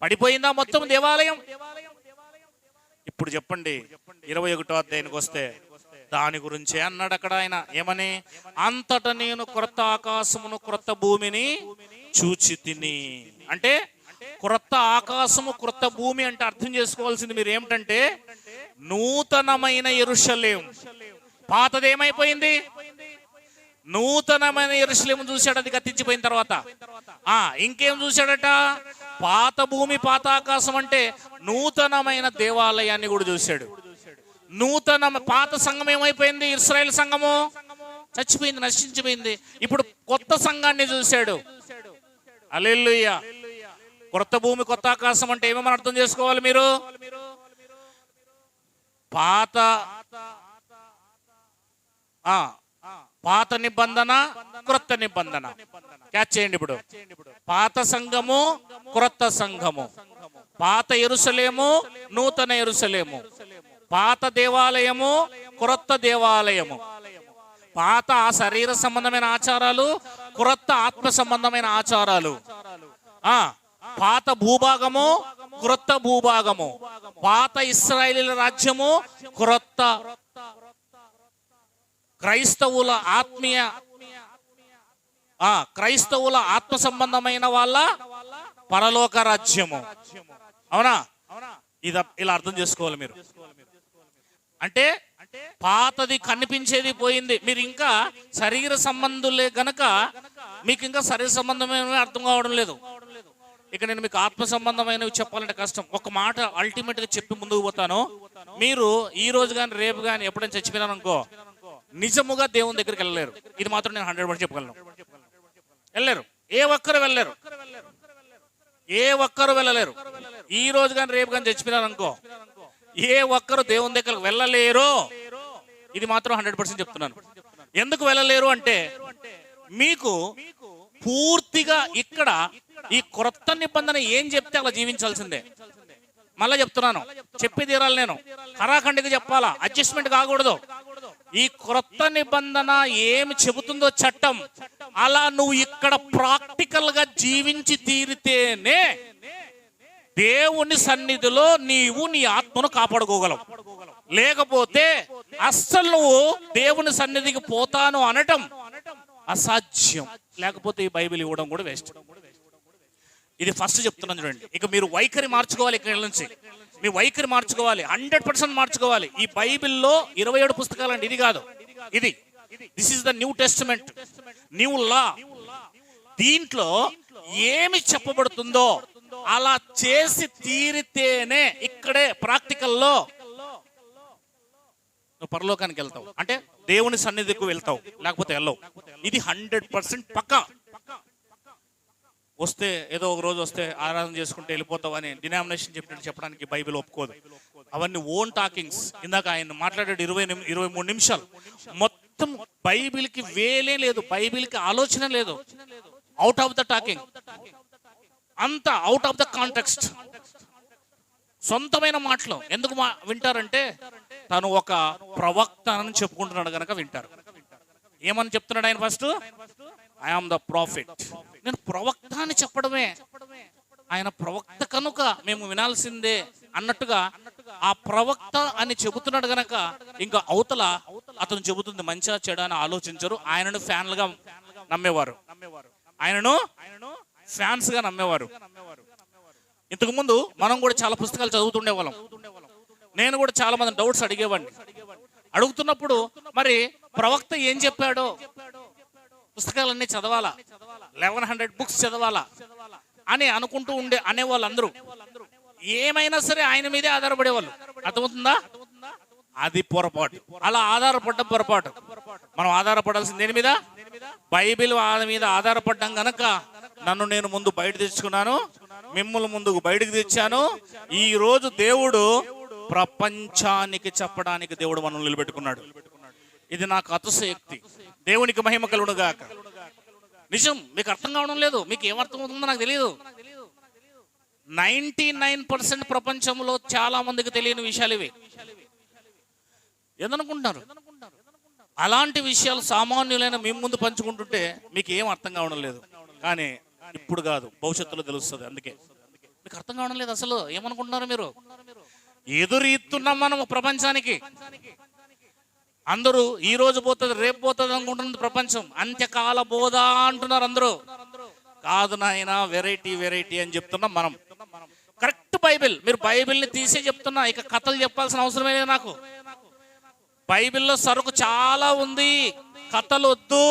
పడిపోయిందా మొత్తం దేవాలయం? ఇప్పుడు చెప్పండి 21వ అధ్యాయానికి వస్తే దాని గురించే అన్నాడు అక్కడ ఆయన. ఏమని? అంతటా నేను క్రొత్త ఆకాశమును క్రొత్త భూమిని చూచి తిని. అంటే క్రొత్త ఆకాశము క్రొత్త భూమి అంటే అర్థం చేసుకోవాల్సింది మీరు ఏమిటంటే, నూతనమైన యెరూషలేము. పాతదేమైపోయింది? నూతనమైన యెరూషలేము చూశాడు, అది గతించిపోయిన తర్వాత. ఇంకేం చూశాడట? పాత భూమి పాత ఆకాశం అంటే నూతనమైన దేవాలయాన్ని కూడా చూశాడు. పాత సంఘం ఏమైపోయింది? ఇశ్రాయేల్ సంఘము చచ్చిపోయింది, నశించిపోయింది. ఇప్పుడు కొత్త సంఘాన్ని చూశాడు. హల్లెలూయా. కొత్త భూమి కొత్త ఆకాశం అంటే ఏమేమని అర్థం చేసుకోవాలి మీరు? పాత నిబంధన, క్రొత్త నిబంధన. క్యాచ్ చేయండి. ఇప్పుడు పాత సంఘము, క్రొత్త సంఘము. పాత యెరూషలేము, నూతన యెరూషలేము. పాత దేవాలయము, క్రొత్త దేవాలయము. పాత శరీర సంబంధమైన ఆచారాలు, క్రొత్త ఆత్మ సంబంధమైన ఆచారాలు. పాత భూభాగము, క్రొత్త భూభాగము. పాత ఇశ్రాయేలీల రాజ్యము, క్రొత్త క్రైస్తవుల క్రైస్తవుల ఆత్మ సంబంధమైన వాళ్ళ పరలోక రాజ్యము. అవునా? ఇలా అర్థం చేసుకోవాలి మీరు. అంటే పాతది కనిపించేది పోయింది. మీరు ఇంకా శరీర సంబంధులే గనక మీకు ఇంకా శరీర సంబంధమైన అర్థం కావడం లేదు. ఇక నేను మీకు ఆత్మ సంబంధమైనవి చెప్పాలంటే కష్టం. ఒక మాట అల్టిమేట్ గా చెప్పి ముందుకు పోతాను. మీరు ఈ రోజు కానీ రేపు కానీ ఎప్పుడైనా చచ్చిపోయినారు అనుకో, నిజముగా దేవుని దగ్గరికి వెళ్ళలేరు. ఇది మాత్రం నేను 100% చెప్పగలను. వెళ్ళలేరు. ఏ ఒక్కరు వెళ్ళలేరు. ఈ రోజు కానీ రేపు కానీ చచ్చిపోయినారు అనుకో, ఏ ఒక్కరు దేవుని దగ్గరకు వెళ్ళలేరు. ఇది మాత్రం 100% చెప్తున్నాను. ఎందుకు వెళ్ళలేరు అంటే, మీకు పూర్తిగా ఇక్కడ ఈ క్రొత్త నిబంధన ఏం చెప్తే అలా జీవించాల్సిందే. మళ్ళా చెప్తున్నాను, చెప్పి తీరాలి. నేను కరాఖండిగా చెప్పాలా, అడ్జస్ట్మెంట్ కాకూడదు. ఈ క్రొత్త నిబంధన ఏమి చెబుతుందో చట్టం, అలా నువ్వు ఇక్కడ ప్రాక్టికల్ గా జీవించి తీరితేనే దేవుని సన్నిధిలో నీవు నీ ఆత్మను కాపాడుకోగలవు. లేకపోతే అస్సలు నువ్వు దేవుని సన్నిధికి పోతాను అనటం అసాధ్యం. లేకపోతే ఈ బైబిల్ ఇవ్వడం కూడా వేస్ట్. ఇది ఫస్ట్ చెప్తున్నాను చూడండి. ఇక మీరు వైఖరి మార్చుకోవాలి. ఇక్కడ నుంచి మీ వైఖరి మార్చుకోవాలి, 100% మార్చుకోవాలి. ఈ బైబిల్లో 27 పుస్తకాలు అండి, ఇది కాదు. This is the new testament, new లా. దీంట్లో ఏమి చెప్పబడుతుందో అలా చేసి తీరితేనే ఇక్కడే ప్రాక్టికల్లో నువ్వు పరలోకానికి వెళ్తావు. అంటే దేవుని సన్నిధికి వెళ్తావు, లేకపోతే వెళ్ళవు. ఇది 100% పక్కా. వస్తే ఏదో ఒక రోజు వస్తే ఆరాధన చేసుకుంటే వెళ్ళిపోతావు అని డినామినేషన్ చెప్పినట్టు చెప్పడానికి బైబిల్ ఒప్పుకోదు. అవన్నీ ఓన్ టాకింగ్స్. ఇందాక ఆయన మాట్లాడాడు 23 నిమిషాలు. మొత్తం బైబిల్కి వేలే లేదు, బైబిల్కి ఆలోచన లేదు. అవుట్ ఆఫ్ ద టాకింగ్, అంతా అవుట్ ఆఫ్ ద కాంటెక్స్ట్. సొంతమైన మాటలు ఎందుకు వింటారంటే, తను ఒక ప్రవక్త అని చెప్పుకుంటున్నాడు కనుక వింటారు. ఏమని చెప్తున్నాడు ఆయన? First I am the prophet. నేను ప్రవక్త అని చెప్పడమే. ఆయన ప్రవక్త కనుక మేము వినాల్సిందే అన్నట్టుగా ఆ ప్రవక్త అని చెబుతున్నాడు గనక ఇంకా అవతల అతను చెబుతుంది మంచిగా చెడు అని ఆలోచించరు. ఆయనను ఫ్యాన్లుగా నమ్మేవారు, ఆయనను ఫ్యాన్స్ గా నమ్మేవారు. ఇంతకు ముందు మనం కూడా చాలా పుస్తకాలు చదువుతుండే వాళ్ళం. నేను కూడా చాలా మంది డౌట్స్ అడిగేవాడిని. అడుగుతున్నప్పుడు మరి ప్రవక్త ఏం చెప్పాడో పుస్తకాలన్నీ చదవాలా, 1100 బుక్స్ చదవాలా అని అనుకుంటూ అనేవాళ్ళందరూ ఏమైనా సరే ఆయన మీదే ఆధారపడేవాళ్ళు. అర్థమవుతుందా? అది పొరపాటు. అలా ఆధారపడ్డం పొరపాటు. మనం ఆధారపడాల్సింది దేని మీద? బైబిల్ మీద ఆధారపడ్డం గనక నన్ను నేను ముందు బయట తెచ్చుకున్నాను, మిమ్మల్ని ముందుకు బయటకు తెచ్చాను. ఈ రోజు దేవుడు ప్రపంచానికి చెప్పడానికి దేవుడు మనల్ని నిలబెట్టుకున్నాడు. ఇది నాకు అతిశయోక్తి. దేవునికి మహిమ కలుగును గాక. నిజం, మీకు అర్థం కావడం లేదు. మీకు ఏమర్థం అవుతుందో నాకు తెలియదు. 99% ప్రపంచంలో చాలా మందికి తెలియని విషయాలు ఇవి. ఏదనుకుంటున్నారు? అలాంటి విషయాలు సామాన్యులైన మేము ముందు పంచుకుంటుంటే మీకు ఏం అర్థం కావడం లేదు. కానీ ఇప్పుడు కాదు, భవిష్యత్తులో తెలుస్తుంది. అందుకే మీకు మీకు అర్థం కావడం లేదు అసలు. ఏమనుకుంటున్నారు మీరు? ఎదురీస్తున్నాం మనం ప్రపంచానికి. అందరూ ఈ రోజు పోతుంది రేపు పోతుంది అనుకుంటున్నది ప్రపంచం. అంత్యకాల బోధ అంటున్నారు అందరూ. కాదు నాయన, వెరైటీ వెరైటీ అని చెప్తున్నాం మనం. Correct Bible. మీరు బైబిల్ని తీసే చెప్తున్నా, ఇక కథలు చెప్పాల్సిన అవసరమే లేదు నాకు. బైబిల్లో సరుకు చాలా ఉంది, కథలు వద్దు.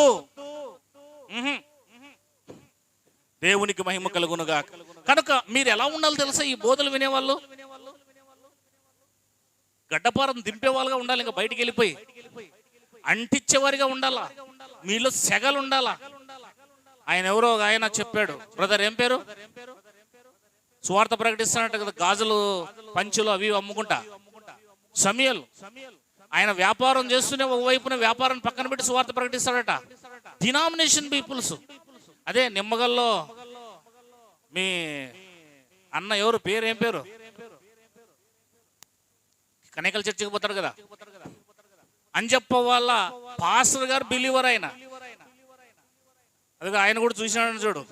దేవునికి మహిమ కలుగునుగా. కనుక మీరు ఎలా ఉండాలో తెలుసా? ఈ బోధలు వినేవాళ్ళు గడ్డపారం దింపేవాళ్ళుగా ఉండాలి. ఇంకా బయటికి వెళ్ళిపోయి అంటించేవారిగా ఉండాలా. మీలో సెగలు ఉండాలా. ఆయన ఎవరో ఆయన చెప్పాడు, బ్రదర్ ఏం పేరు, సువార్త ప్రకటిస్తానంట కదా, గాజులు పంచులు అవి అమ్ముకుంటా, సమయల్. ఆయన వ్యాపారం చేస్తూనే ఒకవైపున వ్యాపారం పక్కన పెట్టి సువార్త ప్రకటిస్తాడట. Denomination peoples. అదే నిమ్మగల్లో మీ అన్న ఎవరు పేరు, ఏం పేరు, కనేకల చర్చికి పోతాడు కదా, అంజప్ప వాళ్ళ పాస్టర్ గారు బిలీవర్. అదిగా ఆయన కూడా చూసినాడని చూడు,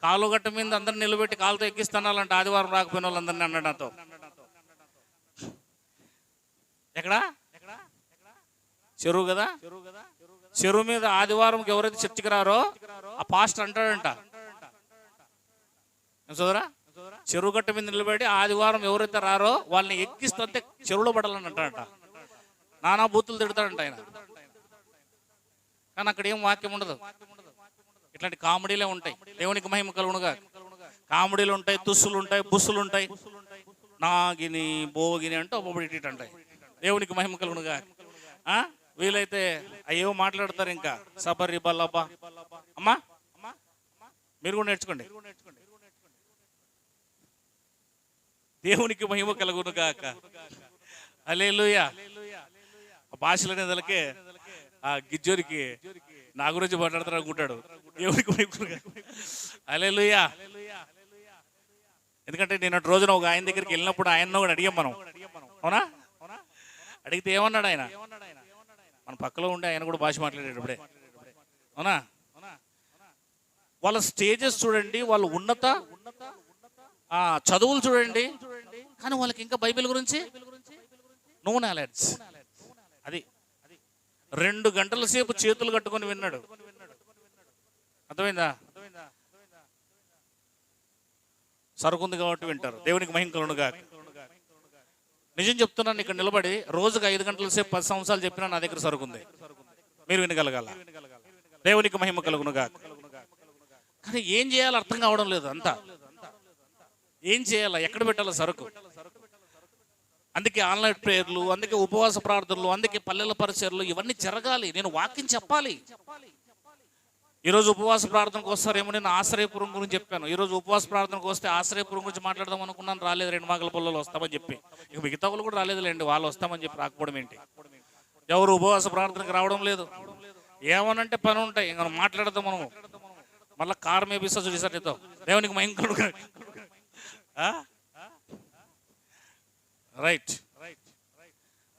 కాలు గట్ట మీద అందరిని నిలబెట్టి కాలుతో ఎక్కిస్తానంట ఆదివారం రాకపోయిన వాళ్ళందరినీ అన్నాడు నాతో. ఎక్కడా చెరువు కదా, చెరువు మీద ఆదివారంకి ఎవరైతే చర్చికి రారో ఆ పాస్టర్ అంటాడంట, సోదరా చెరువు గట్ట మీద నిలబెట్టి ఆదివారం ఎవరైతే రారో వాళ్ళని ఎక్కిస్తుంటే చెరువులో పడాలని అంటాడంట. నానా బూతులు తిడతాడంట ఆయన. కానీ అక్కడ ఏం వాక్యం ఉండదు. ఇట్లాంటి కామెడీలే ఉంటాయి. దేవునికి మహిమ కలుగునుగా. కామెడీలు ఉంటాయి, తుస్సులు ఉంటాయి, బుస్సులు ఉంటాయి, నాగిని బోగిని అంటూ ఒబ్బడి అంటాయి. దేవునికి మహిమ కలుగునుగా. వీలైతే అయ్యో మాట్లాడతారు ఇంకా సబరి బల్లబ్బా. అమ్మా మీరు కూడా నేర్చుకోండి. దేవునికి మహిమ కలుగునుగా. హల్లెలూయా. భాషలు అనేదలకే ఆ గిజ్జోరికి నా గురించి మాట్లాడతారు అనుకుంటాడు. దేవునికి మహిమ. హల్లెలూయా. ఎందుకంటే నేను రోజున ఒక ఆయన దగ్గరికి వెళ్ళినప్పుడు ఆయనను కూడా అడిగాం మనం, అవునా? అడిగితే ఏమన్నాడు ఆయన? మన పక్కలో ఉండే ఆయన కూడా భాష మాట్లాడేటప్పుడే, అవునా? వాళ్ళ స్టేజెస్ చూడండి, వాళ్ళ ఉన్నత చదువులు చూడండి, కానీ వాళ్ళకి ఇంకా బైబిల్ గురించి నో నాలెడ్జ్. అది 2 గంటల సేపు చేతులు కట్టుకొని విన్నాడు. అర్థమైందా? సరుకుంది కాబట్టి వింటారు. దేవునికి మహిమ కలుగునుగా. నిజం చెప్తున్నాను, ఇక్కడ నిలబడి రోజుకు 5 గంటల సేపు 10 సంవత్సరాలు చెప్పినా నా దగ్గర సరుకుంది. మీరు వినగలగాల. దేవునికి మహిమ కలుగునుగా. కానీ ఏం చేయాలో అర్థం కావడం లేదు. అంతా ఏం చేయాలా, ఎక్కడ పెట్టాలా సరుకు? అందుకే ఆన్లైన్ ప్రేయర్లు, అందుకే ఉపవాస ప్రార్థనలు, అందుకే పల్లెల పరిచర్లు, ఇవన్నీ జరగాలి. నేను వాక్యం చెప్పాలి. ఈరోజు ఉపవాస ప్రార్థనకు వస్తారేమో. నేను ఆశ్రయపురం గురించి చెప్పాను. ఈరోజు ఉపవాస ప్రార్థనకు వస్తే ఆశ్రయపురం గురించి మాట్లాడదాం అనుకున్నాను, రాలేదు. 2 మాగల పొలాలు వస్తామని చెప్పి. ఇక మిగతా వాళ్ళు కూడా రాలేదులేండి. వాళ్ళు వస్తామని చెప్పి రాకపోవడం ఏంటి? ఎవరు ఉపవాస ప్రార్థనకు రావడం లేదు. ఏమనంటే పని ఉంటాయి, ఇంకా మాట్లాడదాం మనము. మళ్ళీ కారు మేపిస్తా చూసారితో. దేవునికి మహిమ కలుగునుగా. రైట్,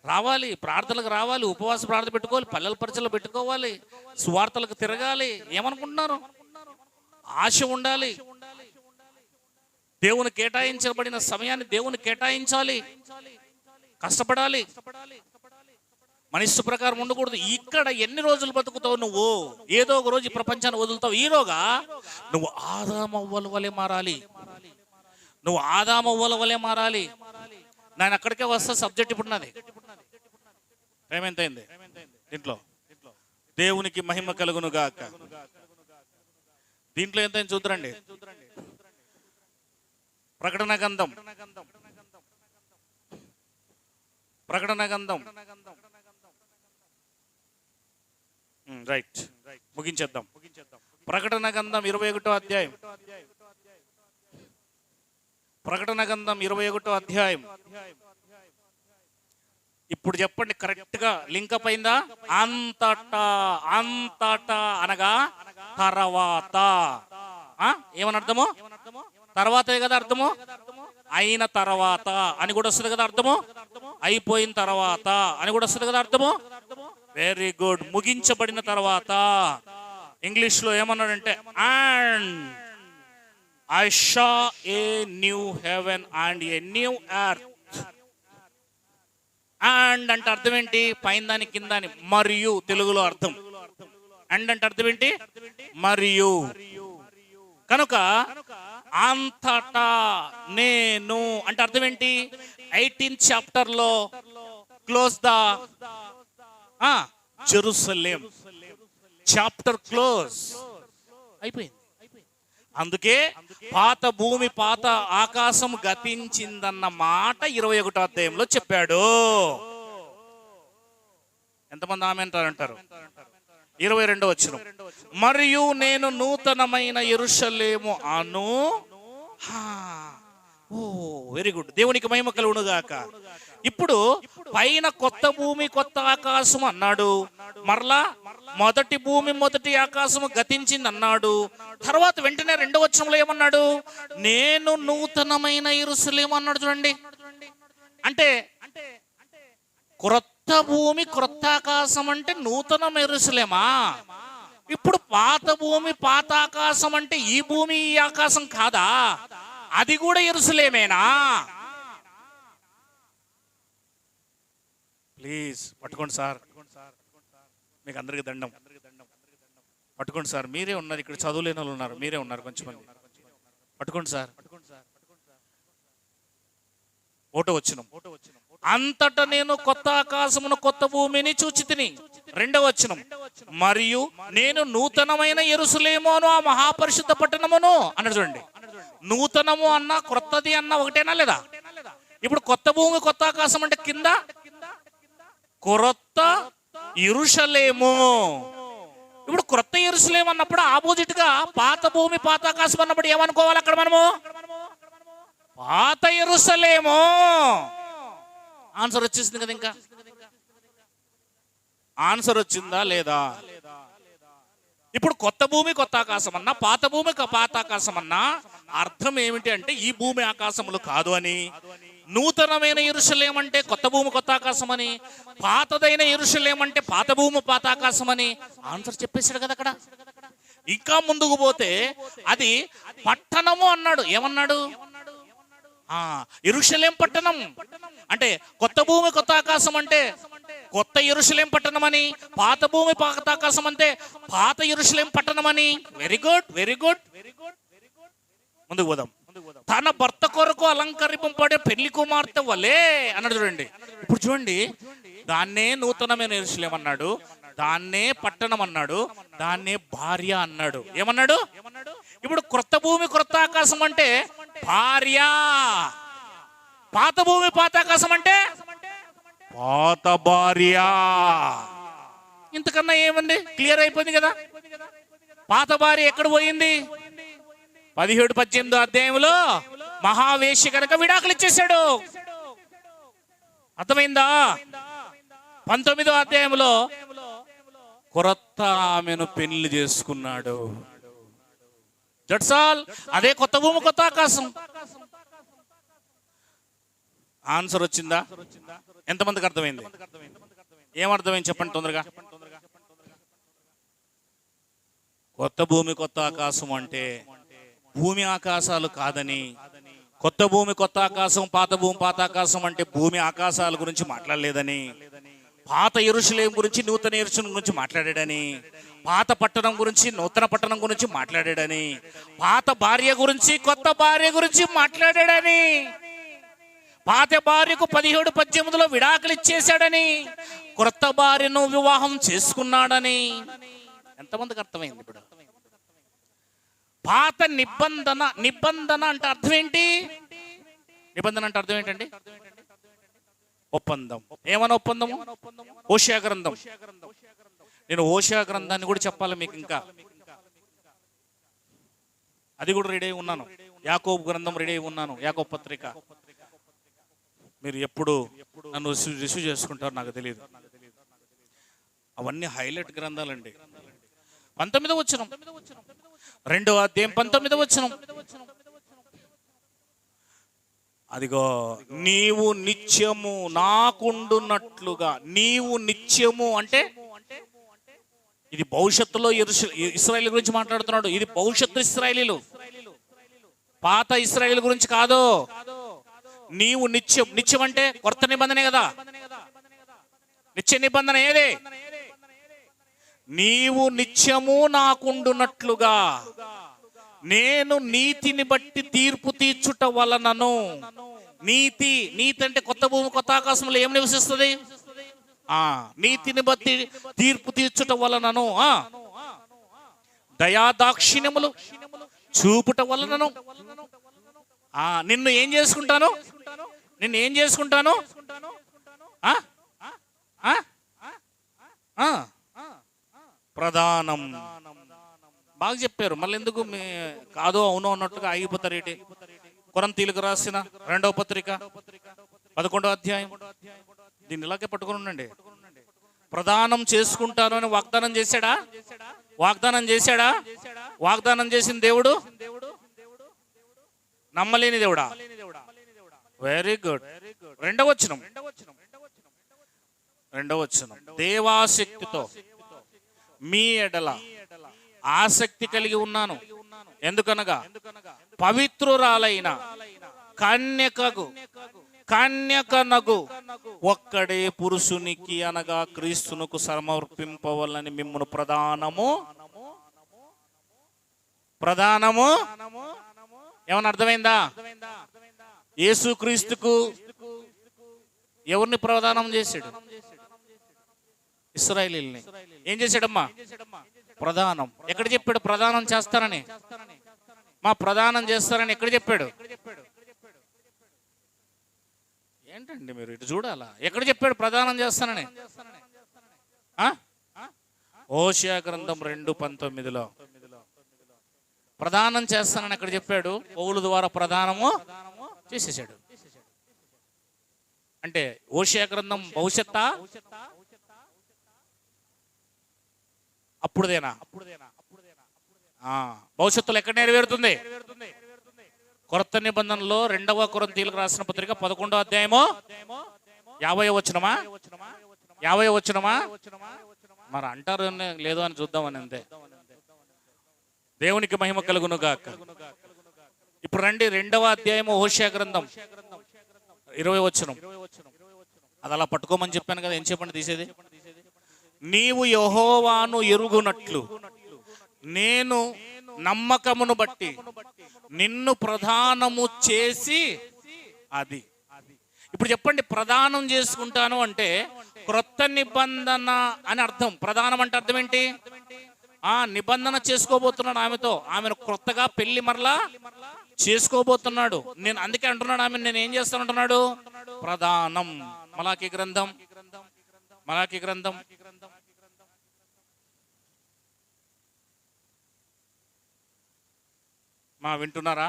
రావాలి, ప్రార్థనలకు రావాలి, ఉపవాస ప్రార్థన పెట్టుకోవాలి, పల్లెల పరిచయలు పెట్టుకోవాలి, సువార్తలకు తిరగాలి. ఏమనుకుంటున్నారు? ఆశ ఉండాలి. దేవుని కేటాయించబడిన సమయాన్ని దేవుని కేటాయించాలి, కష్టపడాలి. మన ఇష్ట ప్రకారం ఉండకూడదు. ఇక్కడ ఎన్ని రోజులు బతుకుతావు నువ్వు? ఏదో ఒక రోజు ఈ ప్రపంచాన్ని వదులుతావు. ఈరోగా నువ్వు ఆదామవ్వల వలె మారాలి. నువ్వు ఆదామవ్వల వలె మారాలి. నేను అక్కడికే వస్తా. సబ్జెక్ట్ ఇప్పుడు నాది. టైం ఎంత అయింది దీంట్లో? దేవునికి మహిమ కలుగునుగా. దీంట్లో ఎంత అయింది చూద్దండి. ప్రకటన గ్రంథం, ప్రకటన గ్రంథం. రైట్, ముగించేద్దాం. ప్రకటన గ్రంథం 21వ అధ్యాయం. ప్రకటన గ్రంథం 21వ అధ్యాయం. ఇప్పుడు చెప్పండి, కరెక్ట్ గా లింకప్ అయిందా? అంతటా, అంతటా అనగా తర్వాత. ఏమని అర్థము? తర్వాతే కదా అర్థము. అయిన తర్వాత అని కూడా వస్తుంది కదా అర్థము. అయిపోయిన తర్వాత అని కూడా వస్తుంది కదా అర్థము. Very good. ముగించబడిన తర్వాత. ఇంగ్లీష్ లో ఏమన్నాడంటే and, I Shah a new heaven and a new earth. And అంటే అర్థం ఏంటి? పైన దాని కింద అని. మరియు తెలుగులో అర్థం. అండ్ అంటే అర్థం ఏంటి? మరియు. కనుక అంతటా నేను అంటే అర్థం ఏంటి? 18th చాప్టర్లో close the Jerusalem chapter close అయిపోయింది. అందుకే పాత భూమి పాత ఆకాశం గతించిందన్న మాట 21వ అధ్యాయంలో చెప్పాడు. ఎంతమంది ఆమె అంటారు? 22వ వచనం, మరియు నేను నూతనమైన యెరూషలేము అను. ఓ వెరీ గుడ్, దేవునికి మహిమ కలుగును గాక. ఇప్పుడు పైన కొత్త భూమి కొత్త ఆకాశం అన్నాడు, మరలా మొదటి భూమి మొదటి ఆకాశము గతించింది అన్నాడు. తర్వాత వెంటనే 2వ వచనంలో ఏమన్నాడు? నేను నూతనమైన యెరూషలేము అన్నాడు. చూడండి, అంటే క్రొత్త భూమి క్రొత్త ఆకాశం అంటే నూతన యెరూషలేమా? ఇప్పుడు పాత భూమి పాత ఆకాశం అంటే ఈ భూమి ఈ ఆకాశం కాదా? అది కూడా యెరూషలేమేనా? ప్లీజ్ పట్టుకోండి సార్, మీకు అందరికి దండం. పట్టుకోండి సార్, మీరే ఉన్నారు ఇక్కడ, చదువులేని వాళ్ళు ఉన్నారు, మీరే ఉన్నారు కొంచెం మంది. పట్టుకోండి సార్. 1వ వచనం, అంతటా నేను కొత్త ఆకాశమును కొత్త భూమిని చూచితిని. 2వ వచనం, మరియు నేను నూతనమైన యెరూషలేము అను ఆ మహాపరిశుద్ధ పట్టణమును అన్నాడు. చూడండి, నూతనము అన్న క్రొత్తది అన్న ఒకటేనా లేదా? ఇప్పుడు కొత్త భూమి కొత్త ఆకాశం అంటే కింద క్రొత్త యెరూషలేము. ఇప్పుడు క్రొత్త యెరూషలేము అన్నప్పుడు ఆపోజిట్ గా పాత భూమి పాత ఆకాశం అన్నప్పుడు ఏమనుకోవాలి అక్కడ మనము? పాత యెరూషలేము. ఆన్సర్ వచ్చేసింది కదా? ఇంకా ఆన్సర్ వచ్చిందా లేదా? ఇప్పుడు కొత్త భూమి కొత్త ఆకాశం అన్నా పాత భూమి పాత ఆకాశం అన్నా అర్థం ఏమిటి అంటే ఈ భూమి ఆకాశములు కాదు అని. నూతనమైన యెరూషలేము అంటే కొత్త భూమి కొత్త ఆకాశం అని, పాతదైన యెరూషలేము అంటే పాత భూమి పాత ఆకాశం అని ఆన్సర్ చెప్పేశాడు కదా అక్కడ. ఇంకా ముందుకు పోతే అది పట్టణము అన్నాడు. ఏమన్నాడు? యెరూషలేం పట్టణం అంటే కొత్త భూమి కొత్త ఆకాశం అంటే కొత్త యెరూషలేం పట్టణం అని, పాత భూమి పాత ఆకాశం అంటే పాత యెరూషలేం పట్టణం అని. Very good, very good. ముందుకు పోదాం. తన భర్త కొరకు అలంకరింపబడే పెళ్లి కుమార్తె వలే అన్నాడు. చూడండి, ఇప్పుడు చూడండి, దాన్నే నూతనమైన యెరూషలేం అన్నాడు, దాన్నే పట్టణం అన్నాడు, దాన్నే భార్య అన్నాడు. ఏమన్నాడు? ఇప్పుడు క్రొత్త భూమి క్రొత్త ఆకాశం అంటే భార్య, పాత భూమి పాత ఆకాశం అంటే పాత భార్య. ఇంతకన్నా ఏమండి? క్లియర్ అయిపోయింది కదా. పాత భార్య ఎక్కడ పోయింది? 17-18 అధ్యాయంలో మహావేశ్య కనుక విడాకులు ఇచ్చేశాడు. అర్థమైందా? 19వ అధ్యాయంలో కొత్త ఆమెను పెళ్లి చేసుకున్నాడు. That's all. అదే కొత్త భూమి కొత్త ఆకాశం. ఆన్సర్ వచ్చిందా? ఎంతమందికి అర్థమైంది? ఏమర్థమైంది చెప్పండి తొందరగా. కొత్త భూమి కొత్త ఆకాశం అంటే భూమి ఆకాశాలు కాదని, కొత్త భూమి కొత్త ఆకాశం పాత భూమి పాత ఆకాశం అంటే భూమి ఆకాశాల గురించి మాట్లాడలేదని, పాత యెరూషలేము గురించి నూతన యెరూషలేము గురించి మాట్లాడాడని, పాత పట్టణం గురించి నూతన పట్టణం గురించి మాట్లాడాడని, పాత భార్య గురించి కొత్త భార్య గురించి మాట్లాడాడని, పాత భార్యకు 17-18లో విడాకులు ఇచ్చేశాడని, కొత్త భార్యను వివాహం చేసుకున్నాడని. ఎంతమందికి అర్థమైంది ఇప్పుడు? పాత నిబంధన, నిబంధన అంటే అర్థం ఏంటి? నిబంధన అంటే అర్థం ఏంటండి? ఒప్పందం. ఏమన్నా ఒప్పందము? హోషేయ గ్రంథం. నేను హోషేయ గ్రంథాన్ని కూడా చెప్పాలి మీకు. ఇంకా అది కూడా రెడీ అయి ఉన్నాను. యాకోబు గ్రంథం రెడీ అయి ఉన్నాను, యాకోబు పత్రిక. మీరు ఎప్పుడు నన్ను రిసీవ్ చేసుకుంటారో నాకు తెలియదు. అవన్నీ హైలైట్ గ్రంథాలండి. 19వ వచనం, 2వ అధ్యాయం 19వ వచనం. అదిగో నీవు నిత్యము నాకుండునట్లుగా. నీవు నిత్యము అంటే ఇది భవిష్యత్తులో ఇశ్రాయేలు గురించి మాట్లాడుతున్నాడు. ఇది భవిష్యత్తు ఇశ్రాయేలీలు. పాత ఇశ్రాయేలు గురించి కాదు. నీవు నిత్యం, నిత్యం అంటే కొత్త నిబంధనే కదా. నిత్య నిబంధన ఏది? నీవు నిత్యము నాకుండునట్లుగా నేను నీతిని బట్టి తీర్పు తీర్చుట వలనను. నీతి, నీతి అంటే కొత్త భూమి కొత్త ఆకాశంలో ఏం నివసిస్తుంది? నీతిని బట్టి తీర్పు తీర్చుట వలనను, దయాదాక్షిణ్యములు చూపుట వలనను నిన్ను ఏం చేసుకుంటాను? నిన్ను ఏం చేసుకుంటాను? ప్రధానం. బాగా చెప్పారు. మళ్ళీ ఎందుకు కాదో అవునో అన్నట్టుగా ఆగిపోతారు ఏంటి? కొరింథీయులకు రాసిన 2వ పత్రిక 11వ అధ్యాయం. దీన్ని ఇలాగే పట్టుకుని ఉండండి. ప్రదానం చేసుకుంటాను అని వాగ్దానం చేశాడా? వాగ్దానం చేశాడా? వాగ్దానం చేసిన దేవుడు నమ్మలేని దేవుడా? Very good. రెండవ వచనం. దేవాశక్తితో మీ ఎడల ఆసక్తి కలిగి ఉన్నాను. ఎందుకనగా పవిత్రురాలైన కన్యకనగు ఒక్కడే పురుషునికి అనగా క్రీస్తునకు సమర్పింపవలని మిమ్మును ప్రధానము ఏమన్నా అర్థమైందా? యేసుక్రీస్తుకు ఎవరిని ప్రదానం చేశాడు? ఇశ్రాయేలీయుల్ని. ఏం చేశాడమ్మా? ప్రదానం. ఎక్కడ చెప్పాడు ప్రదానం చేస్తారని? ప్రదానం చేస్తారని ఎక్కడ చెప్పాడు? ఏంటండి మీరు ఇటు చూడాలా? ఎక్కడ చెప్పాడు ప్రదానం చేస్తానని? హోషేయ గ్రంథం 2:19 ప్రదానం చేస్తానని ఎక్కడ చెప్పాడు? పౌలు ద్వారా ప్రదానము చేసేసాడు. అంటే హోషేయ గ్రంథం భవిష్యత్తా? అప్పుడుదేనా? భవిష్యత్తులో ఎక్కడ నెరవేరుతుంది? కొత్త నిబంధనలో 2వ కొరింథీయులకు రాసిన పత్రిక 11వ అధ్యాయము 50వ వచనమా? 50వ వచనమా? మరి అంటారు లేదో అని చూద్దామని అంతే. దేవునికి మహిమ కలుగును గాక. ఇప్పుడు రండి 2వ అధ్యాయము హోషేయ గ్రంథం 20వ వచనం. అది అలా పట్టుకోమని చెప్పాను కదా. ఏం చెప్పండి తీసేది? నీవు యెహోవాను ఎరుగునట్లు నేను నమ్మకమును బట్టి నిన్ను ప్రదానము చేసి అది. ఇప్పుడు చెప్పండి, ప్రదానం చేసుకుంటాను అంటే క్రొత్త నిబంధన అని అర్థం. ప్రదానం అంటే అర్థం ఏంటి? నిబంధన చేసుకోబోతున్నాడు ఆమెతో. ఆమెను క్రొత్తగా పెళ్లి మరలా చేసుకోబోతున్నాడు. నేను అందుకే అంటున్నాడు ఆమె నేను ఏం చేస్తానంటున్నాడు? ప్రదానం. మలాకి గ్రంథం వింటున్నారా?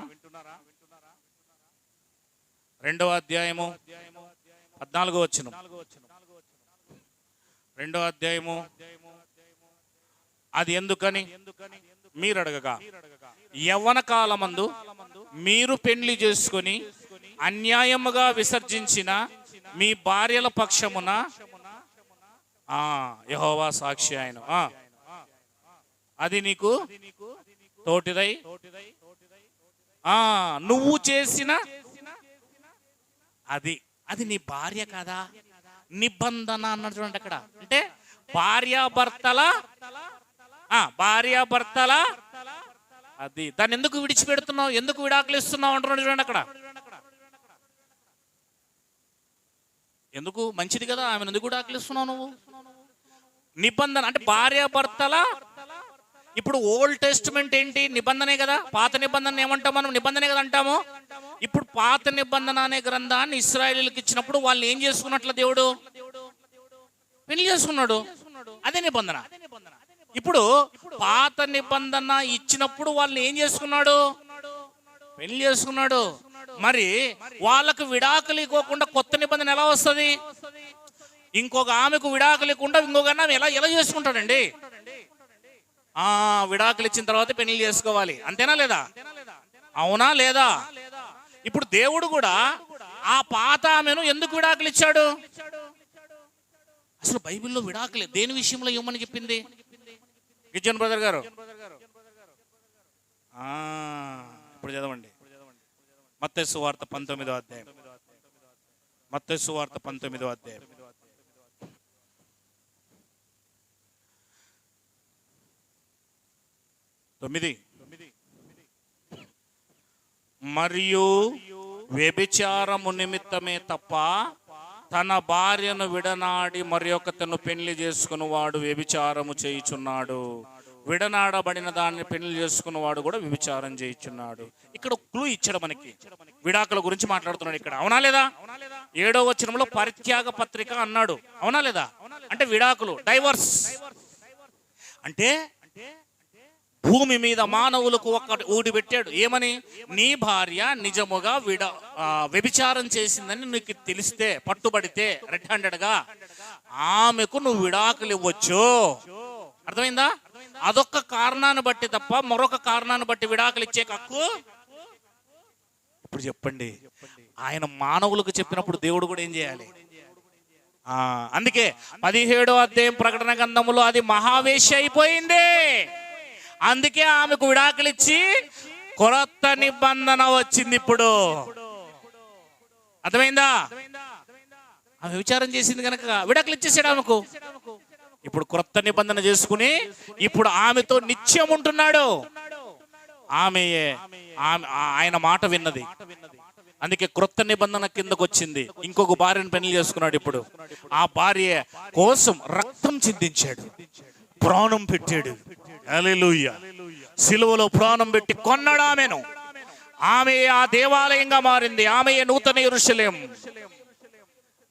2వ అధ్యాయము 14వ వచనం. 2వ అధ్యాయము. అది ఎందుకని మీరు అడగగా, యవ్వన కాలమందు మీరు పెండ్లి చేసుకొని అన్యాయముగా విసర్జించిన మీ భార్యల పక్షమున యెహోవా సాక్షి ఆయన. అది నీకు తోటిదై నువ్వు చేసిన అది నీ భార్య కదా. నిబంధన అన్నట్టు అక్కడ అంటే భార్యాభర్తల అది. దాన్ని ఎందుకు విడిచిపెడుతున్నావు? ఎందుకు విడాకులు ఇస్తున్నావు అంటున్నాడు చూడండి అక్కడ. ఎందుకు? మంచిది కదా. ఆమెను ఎందుకు విడాకులు ఇస్తున్నావు నువ్వు? నిబంధన అంటే భార్యాభర్తల. ఇప్పుడు ఓల్డ్ టెస్టిమెంట్ ఏంటి? నిబంధనే కదా. పాత నిబంధన ఏమంటాం మనం? నిబంధనే కదా అంటాము. ఇప్పుడు పాత నిబంధన అనే గ్రంథాన్ని ఇశ్రాయేలీయులకు ఇచ్చినప్పుడు వాళ్ళు ఏం చేసుకున్నట్ల? దేవుడు పెళ్లి చేసుకున్నాడు. అదే నిబంధన. ఇప్పుడు పాత నిబంధన ఇచ్చినప్పుడు వాళ్ళని ఏం చేసుకున్నాడు? పెళ్లి చేసుకున్నాడు. మరి వాళ్ళకు విడాకులు ఇవ్వకుండా కొత్త నిబంధన ఎలా వస్తుంది? ఇంకొక ఆమెకు విడాకులు ఇవ్వకుండా ఇంకొక ఆమె ఎలా చేసుకుంటాడండి? విడాకులు ఇచ్చిన తర్వాత పెళ్లి చేసుకోవాలి. అంతేనా లేదా? అవునా లేదా? ఇప్పుడు దేవుడు కూడా ఆ పాత ఆమెను ఎందుకు విడాకులు ఇచ్చాడు? అసలు బైబిల్లో విడాకులే దేని విషయంలో ఇవ్వమని చెప్పింది? గిజ్జన్ బ్రదర్ గారు ఇప్పుడు చదవండి. మత్తయి సువార్త 19వ అధ్యాయం. మత్తయి సువార్త 19వ అధ్యాయం. 9. మరియు వ్యభిచారము నిమిత్తమే తప్ప తన భార్యను విడనాడి మరి ఒకతను పెళ్లి చేసుకుని వాడు వ్యభిచారము చేయుచున్నాడు. విడనాడబడిన దాన్ని పెళ్లి చేసుకున్నవాడు కూడా వ్యభిచారం చేయుచున్నాడు. ఇక్కడ క్లూ ఇచ్చాడు మనకి, విడాకుల గురించి మాట్లాడుతున్నాడు ఇక్కడ. అవునా లేదా? 7వ వచనంలో పరిత్యాగ పత్రిక అన్నాడు. అవునా లేదా? అంటే విడాకులు, డైవర్స్. అంటే భూమి మీద మానవులకు ఒకటి ఊడి పెట్టాడు. ఏమని? నీ భార్య నిజముగా వ్యభిచారం చేసిందని నీకు తెలిస్తే, పట్టుబడితే రెడ్ హ్యాండెడ్గా, ఆమెకు నువ్వు విడాకులు ఇవ్వచ్చు. అర్థమైందా? అదొక్క కారణాన్ని బట్టి తప్ప మరొక కారణాన్ని బట్టి విడాకులు ఇచ్చే హక్కు. ఇప్పుడు చెప్పండి, ఆయన మానవులకు చెప్పినప్పుడు దేవుడు కూడా ఏం చేయాలి? అందుకే 17వ అధ్యాయం ప్రకటన గ్రంథములో అది మహావేశ అయిపోయింది. అందుకే ఆమెకు విడాకులు ఇచ్చి కొత్త నిబంధన వచ్చింది ఇప్పుడు. అర్థమైందా? ఆమె విచారం చేసింది కనుక విడాకులు ఇచ్చేసాడు ఆమెకు. ఇప్పుడు క్రొత్త నిబంధన చేసుకుని ఇప్పుడు ఆమెతో నిత్యం ఉంటున్నాడు. ఆయన మాట విన్నది. అందుకే క్రొత్త నిబంధన కిందకు వచ్చింది. ఇంకొక భార్యను పెళ్లి చేసుకున్నాడు. ఇప్పుడు ఆ భార్య కోసం రక్తం చిందించాడు, ప్రాణం పెట్టాడు. హల్లెలూయా. సిలువలో ప్రాణం పెట్టి కొన్నాడు ఆమెను. ఆమె ఆ దేవాలయంగా మారింది. ఆమె నూతన యెరూషలేం.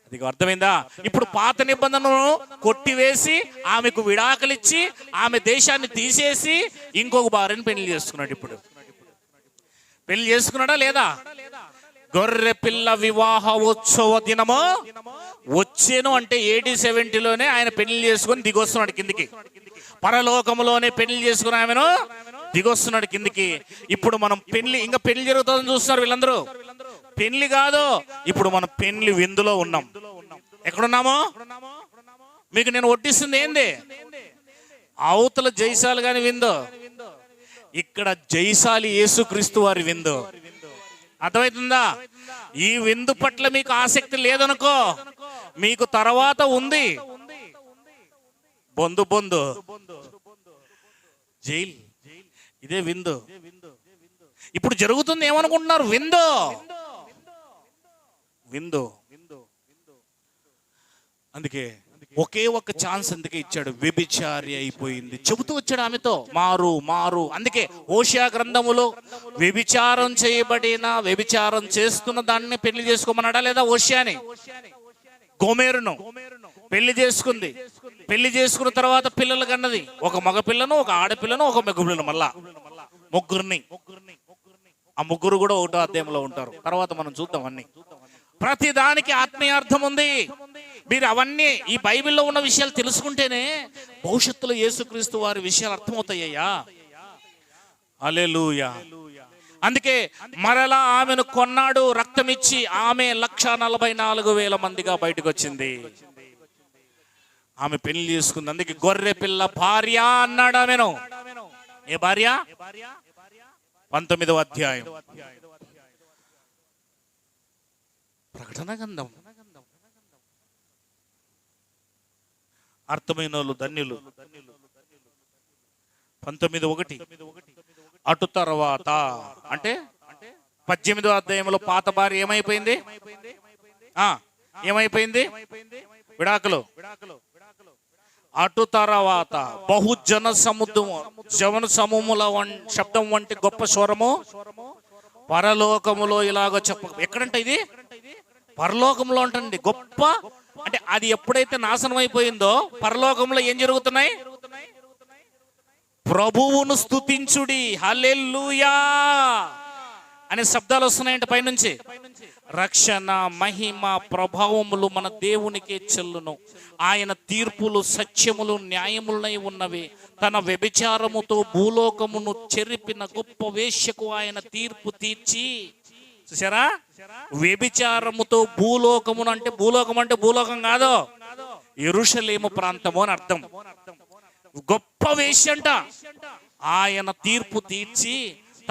అది అర్థమైందా? ఇప్పుడు పాత నిబంధనను కొట్టివేసి ఆమెకు విడాకులిచ్చి ఆమె దేశాన్ని తీసేసి ఇంకొక భార్యను పెళ్లి చేసుకున్నాడు. ఇప్పుడు పెళ్లి చేసుకున్నాడా లేదా? గొర్రె పిల్ల వివాహ ఉత్సవ దినము వచ్చేను అంటే 70లోనే ఆయన పెళ్లి చేసుకుని దిగొస్తున్నాడు కిందికి. పరలోకములోనే పెళ్లి చేసుకుని ఆమెను దిగొస్తున్నాడు కిందికి. ఇప్పుడు మనం ఇంకా పెళ్లి జరుగుతుందని చూస్తున్నారు వీళ్ళందరూ. పెళ్లి కాదు, ఇప్పుడు మనం పెళ్లి విందులో ఉన్నాం. ఎక్కడున్నామో మీకు నేను వడ్డిస్తుంది ఏంది? అవతల జైశాలి గాని విందు, ఇక్కడ జైశాలి యేసుక్రీస్తు వారి విందు. అర్థమవుతుందా? ఈ విందు పట్ల మీకు ఆసక్తి లేదనుకో, మీకు తర్వాత ఉంది బొందు జైలు. ఇదే విందు. ఇప్పుడు జరుగుతుంది ఏమనుకుంటున్నారు? విందు. అందుకే ఒకే ఒక ఛాన్స్ అందుకే ఇచ్చాడు. వ్యభిచారి అయిపోయింది చెబుతూ వచ్చాడు ఆమెతో, మారు. అందుకే హోషేయ గ్రంథములో వ్యభిచారం చేయబడిన, వ్యభిచారం చేస్తున్న దాన్ని పెళ్లి చేసుకోమన్నాడా లేదా? హోషేయని గోమెరును పెళ్లి చేసుకుంది. పెళ్లి చేసుకున్న తర్వాత పిల్లలు కన్నది. ఒక మగ పిల్లను, ఒక ఆడపిల్లను, ఒక మగ పిల్లను, మళ్ళా ముగ్గురిని. ఆ ముగ్గురు కూడా 1వ అధ్యాయంలో ఉంటారు. తర్వాత మనం చూద్దాం. అన్ని ప్రతి దానికి ఆత్మీయ అర్థం ఉంది. మీరు అవన్నీ ఈ బైబిల్లో ఉన్న విషయాలు తెలుసుకుంటేనే భవిష్యత్తులో యేసుక్రీస్తు వారి విషయాలు అర్థమవుతాయ్యా. హల్లెలూయా. అందుకే మరలా ఆమెను కొన్నాడు రక్తం ఇచ్చి. ఆమె 1,44,000 మందిగా బయటకు వచ్చింది. ఆమె పెళ్లి చేసుకుంది. అందుకే గొర్రె పిల్ల భార్య అన్నాడు ఆమెను. ఏ భార్య? 19వ అధ్యాయం ప్రకటన గ్రంథం. అర్థమైన వాళ్ళు ధన్యులు. 19:1 అటు తర్వాత అంటే 18వ అధ్యాయంలో పాత భార్య ఏమైపోయింది? విడాకులు. అటు తర్వాత బహుజన జన సమూహముల శబ్దం వంటి గొప్ప స్వరము పరలోకములో ఇలాగ ఎక్కడంటే ఇది పరలోకంలో అంటండి. గొప్ప అంటే అది ఎప్పుడైతే నాశనం అయిపోయిందో పరలోకంలో ఏం జరుగుతున్నాయి? ప్రభువును స్తుతించుడి, హల్లెలూయా అనే శబ్దాలు వస్తున్నాయంట పైనుంచి. రక్షణ, మహిమ, ప్రభావములు మన దేవునికే చెల్లును. ఆయన తీర్పులు సత్యములు న్యాయములై ఉన్నవి. తన వ్యభిచారముతో భూలోకమును చెరిపిన గొప్ప వేశ్యకు ఆయన తీర్పు తీర్చి. చూసారా? వ్యభిచారముతో భూలోకమును అంటే భూలోకం కాదు, యెరూషలేము ప్రాంతము అని అర్థం. గొప్ప వేశ్య అంట. ఆయన తీర్పు తీర్చి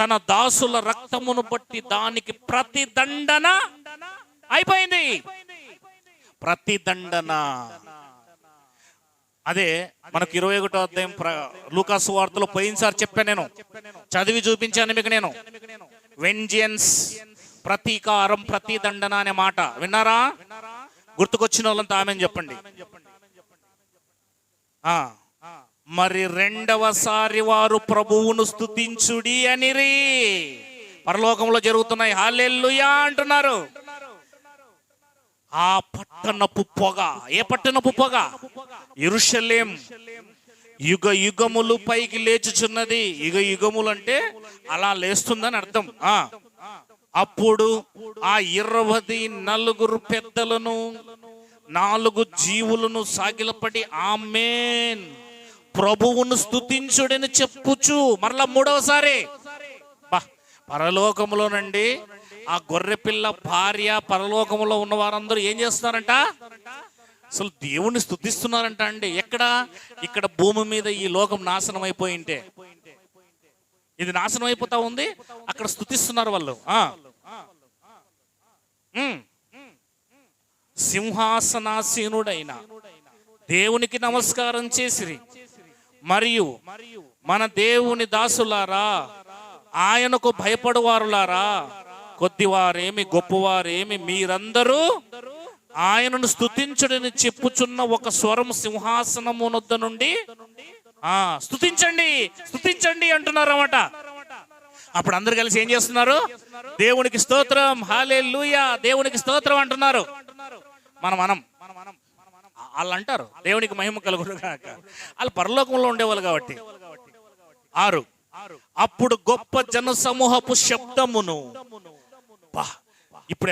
తన దాసుల రక్తమును బట్టి దానికి ప్రతిదండన అయిపోయింది. ప్రతిదండన. అదే మనకు 21వ అధ్యాయం లూకాసు వార్తలో పోయినసారి చెప్పాను, నేను చదివి చూపించాను మీకు. నేను వెంజియన్స్, ప్రతీకారం, ప్రతిదండన అనే మాట విన్నారా? గుర్తుకొచ్చిన వాళ్ళంతా ఆమెను చెప్పండి. మరి రెండవసారి వారు ప్రభువును స్తుతించుడి అనిరి. పరలోకంలో జరుగుతున్నాయి, హల్లెలూయా అంటున్నారు. ఆ పట్టణపు పొగ, ఏ పట్టణపు పొగ? యెరూషలేం యుగ యుగములు పైకి లేచుచున్నది. యుగ యుగములు అంటే అలా లేస్తుందని అర్థం. అప్పుడు ఆ 24 పెద్దలను 4 జీవులను సాగిలపడి ఆమేన్ ప్రభువును స్తుతించుడని చెప్పుచు, మరలా 3వసారి పరలోకములోనండి ఆ గొర్రెపిల్ల భార్య, పరలోకములో ఉన్న వారందరూ ఏం చేస్తున్నారంట? అసలు దేవుణ్ణి స్తుతిస్తున్నారంట అండి. ఇక్కడ భూమి మీద ఈ లోకం నాశనం అయిపోయింటే, ఇది నాశనం అయిపోతా ఉంది, అక్కడ స్తుతిస్తున్నారు వాళ్ళు. సింహాసనాసీనుడైన దేవునికి నమస్కారం చేసిరి. మరియు మన దేవుని దాసులారా, ఆయనకు భయపడువారులారా, కొద్దివారేమి గొప్పవారేమి, మీరందరూ ఆయనను స్తుతించుడని చెప్పుచున్న ఒక స్వరం సింహాసనమునొద్ద నుండి స్తుతించండి, స్తుతించండి అంటున్నారు అన్నమాట. అప్పుడు అందరు కలిసి ఏం చేస్తున్నారు? దేవునికి స్తోత్రం, హల్లెలూయా, దేవునికి స్తోత్రం అంటున్నారు. మనం వాళ్ళు అంటారు దేవునికి మహిమ కలుగును గాక. వాళ్ళు పరలోకంలో ఉండేవాళ్ళు కాబట్టి. 6 అప్పుడు గొప్ప జన సమూహపు శబ్దమును, ఇప్పుడు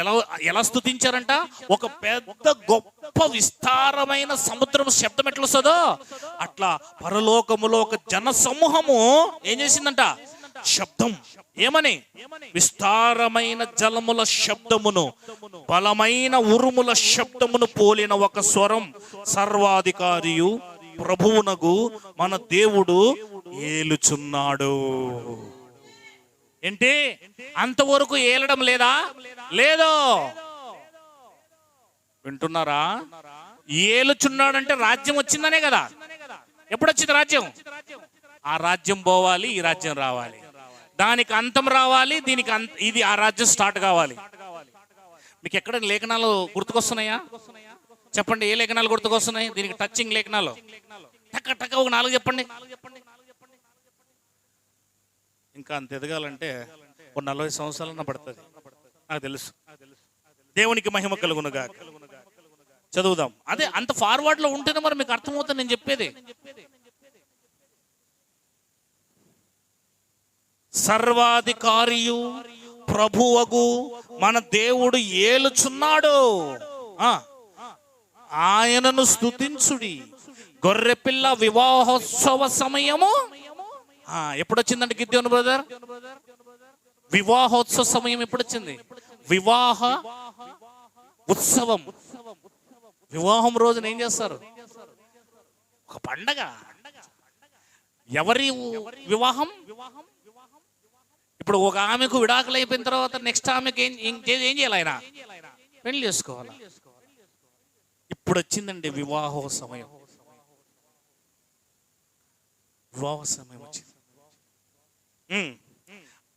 ఎలా స్తుతించారంట? ఒక పెద్ద గొప్ప విస్తారమైన సముద్రం శబ్దం ఎట్లా వస్తుందో అట్లా పరలోకములో ఒక జన సమూహము ఏం చేసిందంట? శబ్దం. ఏమని? విస్తారమైన జలముల శబ్దమును, బలమైన ఉరుముల శబ్దమును పోలిన ఒక స్వరం, సర్వాధికారియు ప్రభువునగు మన దేవుడు ఏలుచున్నాడు. ఏంటి? అంతవరకు ఏలడం లేదా? లేదో. వింటున్నారా? ఏలుచున్నాడంటే రాజ్యం వచ్చిందనే కదా. ఎప్పుడొచ్చింది రాజ్యం? ఆ రాజ్యం పోవాలి, ఈ రాజ్యం రావాలి, దానికి అంతం రావాలి, దీనికి ఇది ఆ రాజ్యం స్టార్ట్ కావాలి. మీకు ఎక్కడ లేఖనాలు గుర్తుకొస్తున్నాయా? చెప్పండి, ఏ లేఖనాలు గుర్తుకొస్తున్నాయి? దీనికి టచింగ్ లేఖనాలు టక్క టక్క ఒక 4 చెప్పండి. ఇంకా అంత ఎదగాలంటే ఒక 40 సంవత్సరాలన్నా పడుతుంది, నాకు తెలుసు. దేవునికి మహిమ కలుగునుగా. చదువుదాం. అదే అంత ఫార్వర్డ్ లో ఉంటేనే మరి మీకు అర్థమవుతుంది నేను చెప్పేది. సర్వాధికారియు ప్రభువగు మన దేవుడు ఏలుచున్నాడు, ఆయనను స్తుతించుడి. గొర్రెపిల్ల వివాహోత్సవ సమయము ఎప్పుడొచ్చిందంటే గిద్యోను బ్రదర్? వివాహోత్సవ సమయం ఎప్పుడొచ్చింది? వివాహ ఉత్సవం. వివాహం రోజున ఏం చేస్తారు? ఒక పండగ. ఎవరి వివాహం? ఇప్పుడు ఒక ఆమెకు విడాకులు అయిపోయిన తర్వాత నెక్స్ట్ ఆమెకు ఏం చేయాలి? ఆయన పెళ్లి చేసుకోవాలి. ఇప్పుడు వచ్చిందండి వివాహ సమయం. వివాహ సమయం వచ్చింది.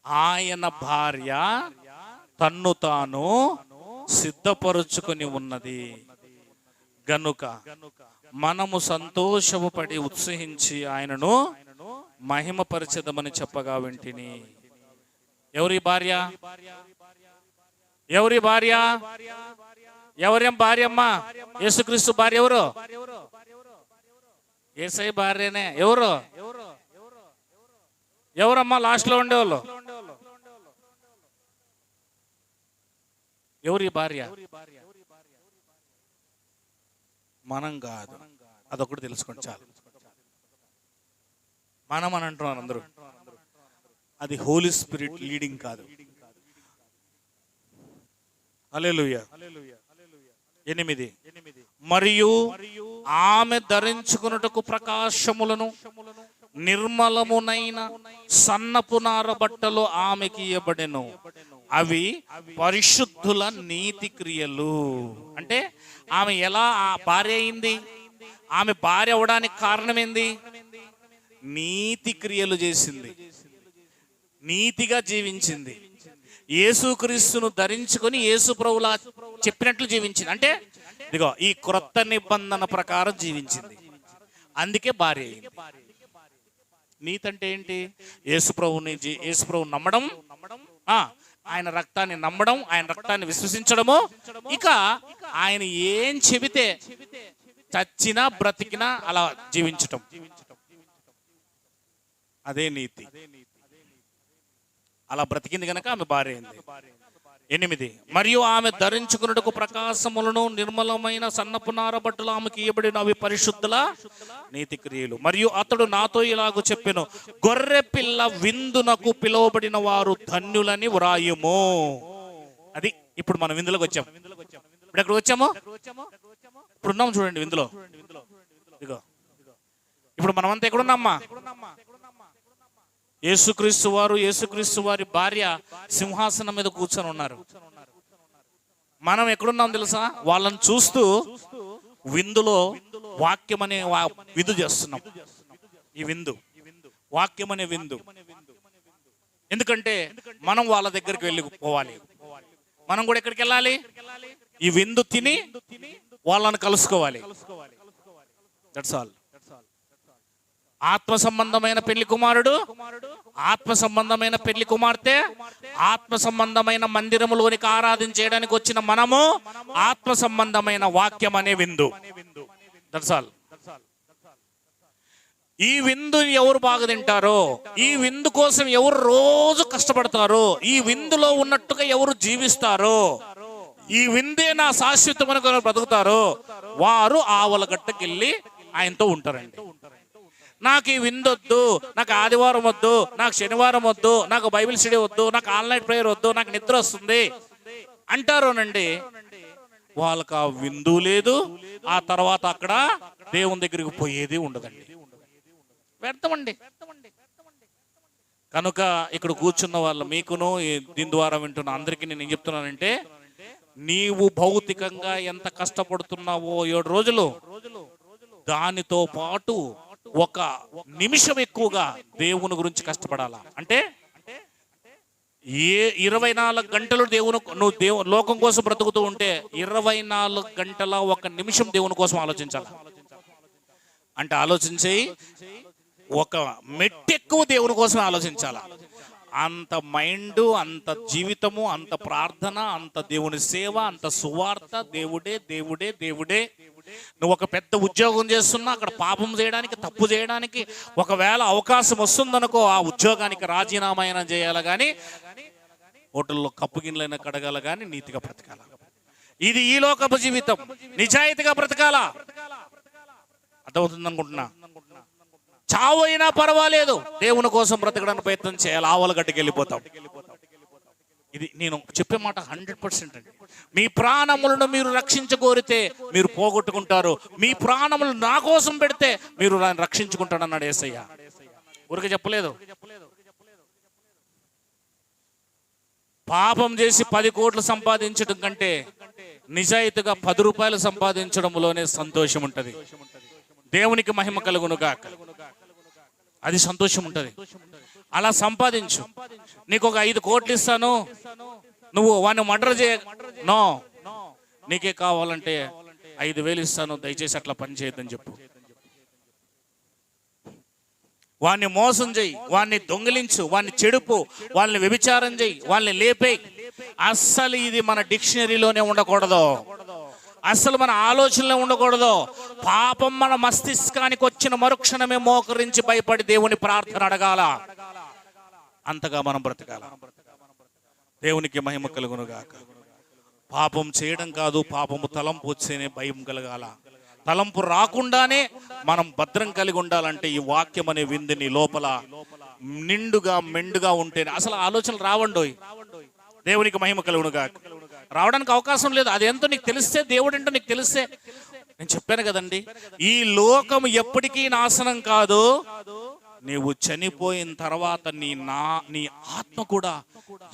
ఆయన భార్య తన్ను తాను సిద్ధపరుచుకొని ఉన్నది గనుక మనము సంతోషపడి ఉత్సహించి ఆయనను మహిమపరచెదమని చెప్పగా వింటిని. ఎవరి భార్య? ఎవరి భార్య? ఎవరేం భార్య అమ్మా? యేసుక్రీస్తు భార్య ఎవరు? యేసై భార్యనే. ఎవరు? ఎవరమ్మా లాస్ట్ లో ఉండేవాళ్ళు? ఎవరి భార్య? మనం కాదు, అదొకటి తెలుసుకోండి చాలు. మనం అని అంటున్నారు అందరూ, అది హోలీ స్పిరిట్ లీడింగ్ కాదు. హల్లెలూయా. 8 మరియు ఆమె ధరించుకున్నటకు ప్రకాశములను నిర్మలమునైన సన్నపు నార బట్టలు ఆమెకి ఇవ్వబడెను, అవి పరిశుద్ధుల నీతి క్రియలు. అంటే ఆమె ఎలా భార్య అయింది? ఆమె భార్య అవడానికి కారణం ఏంది? నీతి క్రియలు చేసింది, నీతిగా జీవించింది, యేసుక్రీస్తును ధరించుకొని యేసు ప్రభులా చెప్పినట్లు జీవించింది. అంటే ఇదిగో ఈ క్రొత్త నిబంధన ప్రకారం జీవించింది, అందుకే భార్య అయింది. నీతి అంటే ఏంటి? యేసుప్రభు నమ్మడం, ఆయన రక్తాన్ని నమ్మడం, ఆయన రక్తాన్ని విశ్వసించడము, ఇక ఆయన ఏం చెబితే చచ్చినా బ్రతికినా అలా జీవించటం, అదే నీతి. అలా బ్రతికింది కనుక ఆమె భార్య అయింది. 8, మరియు ఆమె ధరించుకున్నటకు ప్రకాశములను నిర్మలమైన సన్నపు నార బట్టలు ఆమెకి ఇవ్వబడిన, అవి పరిశుద్ధుల నీతి క్రియలు. మరియు అతడు నాతో ఇలాగ చెప్పెను, గొర్రె పిల్ల విందునకు పిలువబడిన వారు ధన్యులని వ్రాయుము. అది ఇప్పుడు మనం విందులోకి వచ్చాం. ఇప్పుడు ఎక్కడ వచ్చాము? ఇప్పుడు ఉన్నాం చూడండి విందులో. ఇదిగో ఇప్పుడు మనమంతా ఎక్కడున్నామ్మా? యేసుక్రీస్తు వారి భార్య సింహాసనం మీద కూర్చొని ఉన్నారు. మనం ఎక్కడున్నాం తెలుసా? వాళ్ళని చూస్తూ విందులో వాక్యం అనే విందు చేస్తున్నాం. ఈ విందు వాక్యం అనే విందు. ఎందుకంటే మనం వాళ్ళ దగ్గరికి వెళ్ళి పోవాలి. మనం కూడా ఎక్కడికి వెళ్ళాలి? ఈ విందు తిని వాళ్ళని కలుసుకోవాలి. That's all. ఆత్మ సంబంధమైన పెళ్లి కుమారుడు, ఆత్మ సంబంధమైన పెళ్లి కుమార్తె, ఆత్మ సంబంధమైన మందిరములోనికి ఆరాధించడానికి వచ్చిన మనము ఆత్మ సంబంధమైన వాక్యం అనే విందు. That's all. ఈ విందు ఎవరు బాగా తింటారో, ఈ విందు కోసం ఎవరు రోజు కష్టపడతారో, ఈ విందులో ఉన్నట్టుగా ఎవరు జీవిస్తారో, ఈ విందే నా శాశ్వతమైన బ్రతుకుతారో, వారు ఆవలగట్టకి వెళ్ళి ఆయనతో ఉంటారండి. నాకు ఈ విందొద్దు, నాకు ఆదివారం వద్దు, నాకు శనివారం వద్దు, నాకు బైబిల్ స్టడీ వద్దు, నాకు ఆన్లైన్ ప్రేయర్ వద్దు, నాకు నిద్ర వస్తుంది అంటారోనండి. వాళ్ళకి ఆ విందు లేదు, ఆ తర్వాత అక్కడ దేవుని దగ్గరికి పోయేది ఉండదండి. వ్యర్థమండి. కనుక ఇక్కడ కూర్చున్న వాళ్ళు మీకును దీని ద్వారా వింటున్న అందరికీ నేను ఏం చెప్తున్నానంటే, నీవు భౌతికంగా ఎంత కష్టపడుతున్నావో 7 రోజులు, దానితో పాటు ఒక నిమిషం ఎక్కువగా దేవుని గురించి కష్టపడాలా. అంటే 24 గంటలు నువ్వు లోకం కోసం బ్రతుకుతూ ఉంటే 24 గంటల 1 నిమిషం దేవుని కోసం ఆలోచించాలి. అంటే ఆలోచించి ఒక మెట్టెక్కువ దేవుని కోసం ఆలోచించాలా. అంత మైండ్, అంత జీవితము, అంత ప్రార్థన, అంత దేవుని సేవ, అంత సువార్త, దేవుడే దేవుడే దేవుడే. నువ్వు ఒక పెద్ద ఉద్యోగం చేస్తున్నా అక్కడ పాపం చేయడానికి, తప్పు చేయడానికి ఒకవేళ అవకాశం వస్తుందనుకో, ఆ ఉద్యోగానికి రాజీనామా అయినా చేయాలి, కానీ హోటల్లో కప్పు గిన్నెలైనా కడగాల, కానీ నీతిగా బ్రతకాల. ఇది ఈ లోకపు జీవితం. నిజాయితీగా బ్రతకాల. అర్థమవుతుంది అనుకుంటున్నా. చావు అయినా పర్వాలేదు, దేవుని కోసం బ్రతకడానికి ప్రయత్నం చేయాలి. ఆవలగడ్డకి వెళ్ళిపోతాం. ఇది నేను చెప్పే మాట 100% అండి. మీ ప్రాణములను మీరు రక్షించగోరితే మీరు పోగొట్టుకుంటారు. మీ ప్రాణములు నా కోసం పెడితే మీరు రక్షించుకుంటాడు అన్నాడు యేసయ్య. ఊరికే చెప్పలేదు. పాపం చేసి 10 కోట్లు సంపాదించడం కంటే నిజాయితీగా 10 రూపాయలు సంపాదించడంలోనే సంతోషం ఉంటుంది. దేవునికి మహిమ కలుగునుగాక. అది సంతోషం ఉంటుంది. అలా సంపాదించు. నీకు ఒక 5 కోట్లు ఇస్తాను, నువ్వు వాడిని మర్డర్ చేయ, నో, నీకే కావాలంటే 5,000 ఇస్తాను, దయచేసి అట్లా పని చేయొద్దని చెప్పు. వాడిని మోసం చేయి, వాడిని దొంగిలించు, వాడిని చెడుపు, వాళ్ళని వ్యభిచారం చేయి, వాళ్ళని లేపేయి. అస్సలు ఇది మన డిక్షనరీలోనే ఉండకూడదు. అసలు మన ఆలోచనలో ఉండకూడదు. పాపం మన మస్తిష్కానికి వచ్చిన మరుక్షణమే మోకరించి భయపడి దేవుని ప్రార్థన అడగాల. అంతగా మనం బ్రతకాల. దేవునికి మహిమ కలుగునుగాక. పాపం చేయడం కాదు, పాపము తలంపు వచ్చేనే భయం కలగాల. తలంపు రాకుండానే మనం భద్రం కలిగి ఉండాలంటే ఈ వాక్యం అనే విందుని లోపల నిండుగా మెండుగా ఉంటేనే అసలు ఆలోచనలు రావండోయ్. దేవునికి మహిమ కలుగునుగాక. రావడానికి అవకాశం లేదు. అదేంతో నీకు తెలిస్తే, దేవుడు ఏంటో నీకు తెలిస్తే. నేను చెప్పాను కదండి, ఈ లోకం ఎప్పటికీ నాశనం కాదు, నీవు చనిపోయిన తర్వాత నీ ఆత్మ కూడా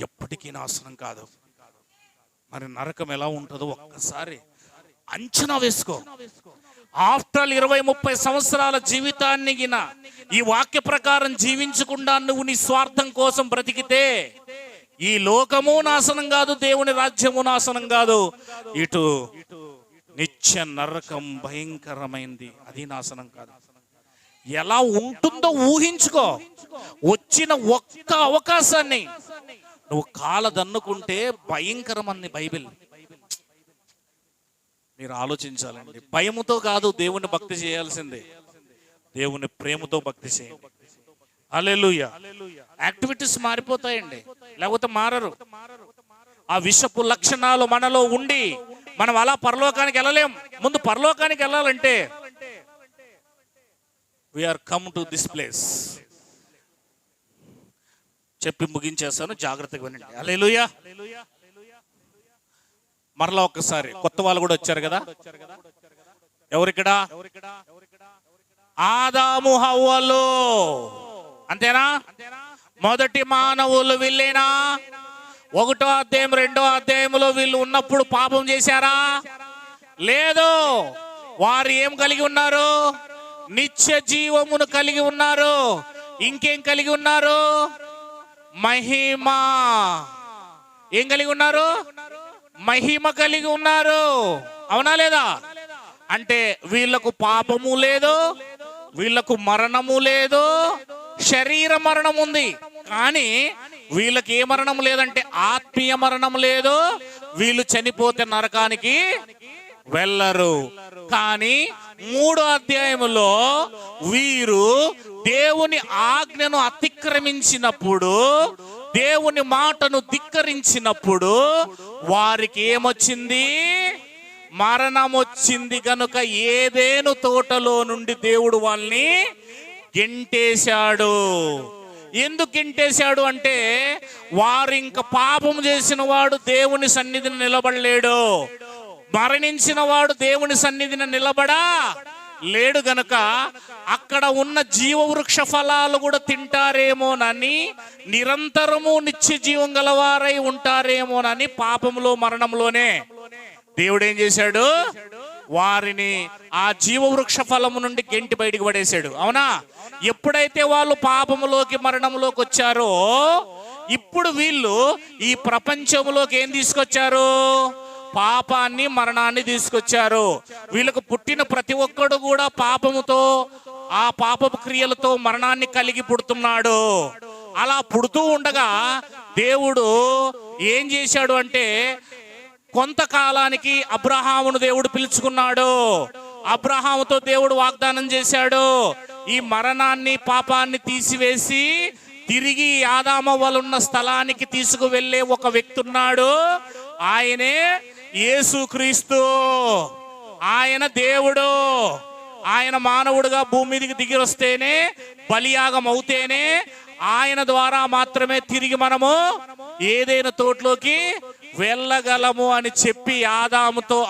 ఎప్పటికీ నాశనం కాదు. మరి నరకం ఎలా ఉంటుందో ఒక్కసారి అంచనా వేసుకో. ఆఫ్టర్ 20-30 సంవత్సరాల జీవితాన్ని ఈ వాక్య ప్రకారం జీవించకుండా నువ్వు నీ స్వార్థం కోసం బ్రతికితే ఈ లోకము నాశనం కాదు, దేవుని రాజ్యము నాశనం కాదు, ఇటు నిత్య నరకం భయంకరమైంది, అది నాశనం కాదు. ఎలా ఉంటుందో ఊహించుకో. వచ్చిన ఒక్క అవకాశాన్ని నువ్వు కాలదన్నుకుంటే భయంకరమని బైబిల్. మీరు ఆలోచించాలండి. భయముతో కాదు దేవుని భక్తి చేయాల్సిందే, దేవుని ప్రేమతో భక్తి చేయండి. హల్లెలూయా. యాక్టివిటీస్ మారిపోతాయండి, లేకపోతే మారరు. ఆ విషపు లక్షణాలు మనలో ఉండి మనం అలా పరలోకానికి వెళ్ళలేం. ముందు పరలోకానికి వెళ్ళాలంటే we are come to this place. చెప్పి ముగించేస్తాను, జాగ్రత్తగా వినండి. హల్లెలూయా. మరలా ఒక్కసారి కొత్త వాళ్ళు కూడా వచ్చారు కదా. ఎవరిక్కడ? ఆదాము హవ్వలు, అంతేనా? మొదటి మానవులు వీళ్ళేనా? 1వ అధ్యాయం 2వ అధ్యాయంలో వీళ్ళు ఉన్నప్పుడు పాపం చేశారా? లేదు. వారు ఏం కలిగి ఉన్నారు? నిత్య జీవమును కలిగి ఉన్నారు. ఇంకేం కలిగి ఉన్నారు? మహిమ. ఏం కలిగి ఉన్నారు? మహిమ కలిగి ఉన్నారు. అవునా లేదా? అంటే వీళ్ళకు పాపము లేదు, వీళ్ళకు మరణము లేదు, శరీర మరణం ఉంది. కానీ వీళ్ళకి ఏ మరణం లేదంటే ఆత్మీయ మరణం లేదు. వీళ్ళు చనిపోతే నరకానికి వెళ్ళరు. కానీ 3వ అధ్యాయములో వీరు దేవుని ఆజ్ఞను అతిక్రమించినప్పుడు, దేవుని మాటను ధిక్కరించినప్పుడు వారికి ఏమొచ్చింది? మరణం వచ్చింది. గనుక ఏదేను తోటలో నుండి దేవుడు వాళ్ళని గెంటేశాడు. ఎందుకు గెంటేశాడు అంటే వారు ఇంక పాపం చేసిన వాడు దేవుని సన్నిధిని నిలబడలేడు, మరణించిన వాడు దేవుని సన్నిధిని నిలబడా లేడు. గనుక అక్కడ ఉన్న జీవవృక్ష ఫలాలు కూడా తింటారేమోనని, నిరంతరము నిత్య జీవం గలవారై ఉంటారేమోనని పాపంలో మరణంలోనే దేవుడు ఏం చేశాడు? వారిని ఆ జీవవృక్ష ఫలము నుండి గెంటి బయటికి పడేశాడు. అవునా? ఎప్పుడైతే వాళ్ళు పాపములోకి మరణంలోకి వచ్చారో ఇప్పుడు వీళ్ళు ఈ ప్రపంచంలోకి ఏం తీసుకొచ్చారు? పాపాన్ని మరణాన్ని తీసుకొచ్చారు. వీళ్ళకు పుట్టిన ప్రతి ఒక్కడు కూడా పాపముతో, ఆ పాపపు క్రియలతో మరణాన్ని కలిగి పుడుతున్నాడు. అలా పుడుతూ ఉండగా దేవుడు ఏం చేశాడు అంటే కొంతకాలానికి అబ్రహామును దేవుడు పిలుచుకున్నాడు. అబ్రహాముతో దేవుడు వాగ్దానం చేశాడు, ఈ మరణాన్ని పాపాన్ని తీసివేసి తిరిగి ఆదామవ్వలున్న స్థలానికి తీసుకువెళ్ళే ఒక వ్యక్తి ఉన్నాడు. ఆయనే యేసుక్రీస్తు. ఆయన దేవుడు. ఆయన మానవుడుగా భూమి మీదకి దిగి వస్తేనే, బలియాగం అవుతేనే ఆయన ద్వారా మాత్రమే తిరిగి మనము ఏదైనా తోటలోకి వెళ్ళగలము అని చెప్పి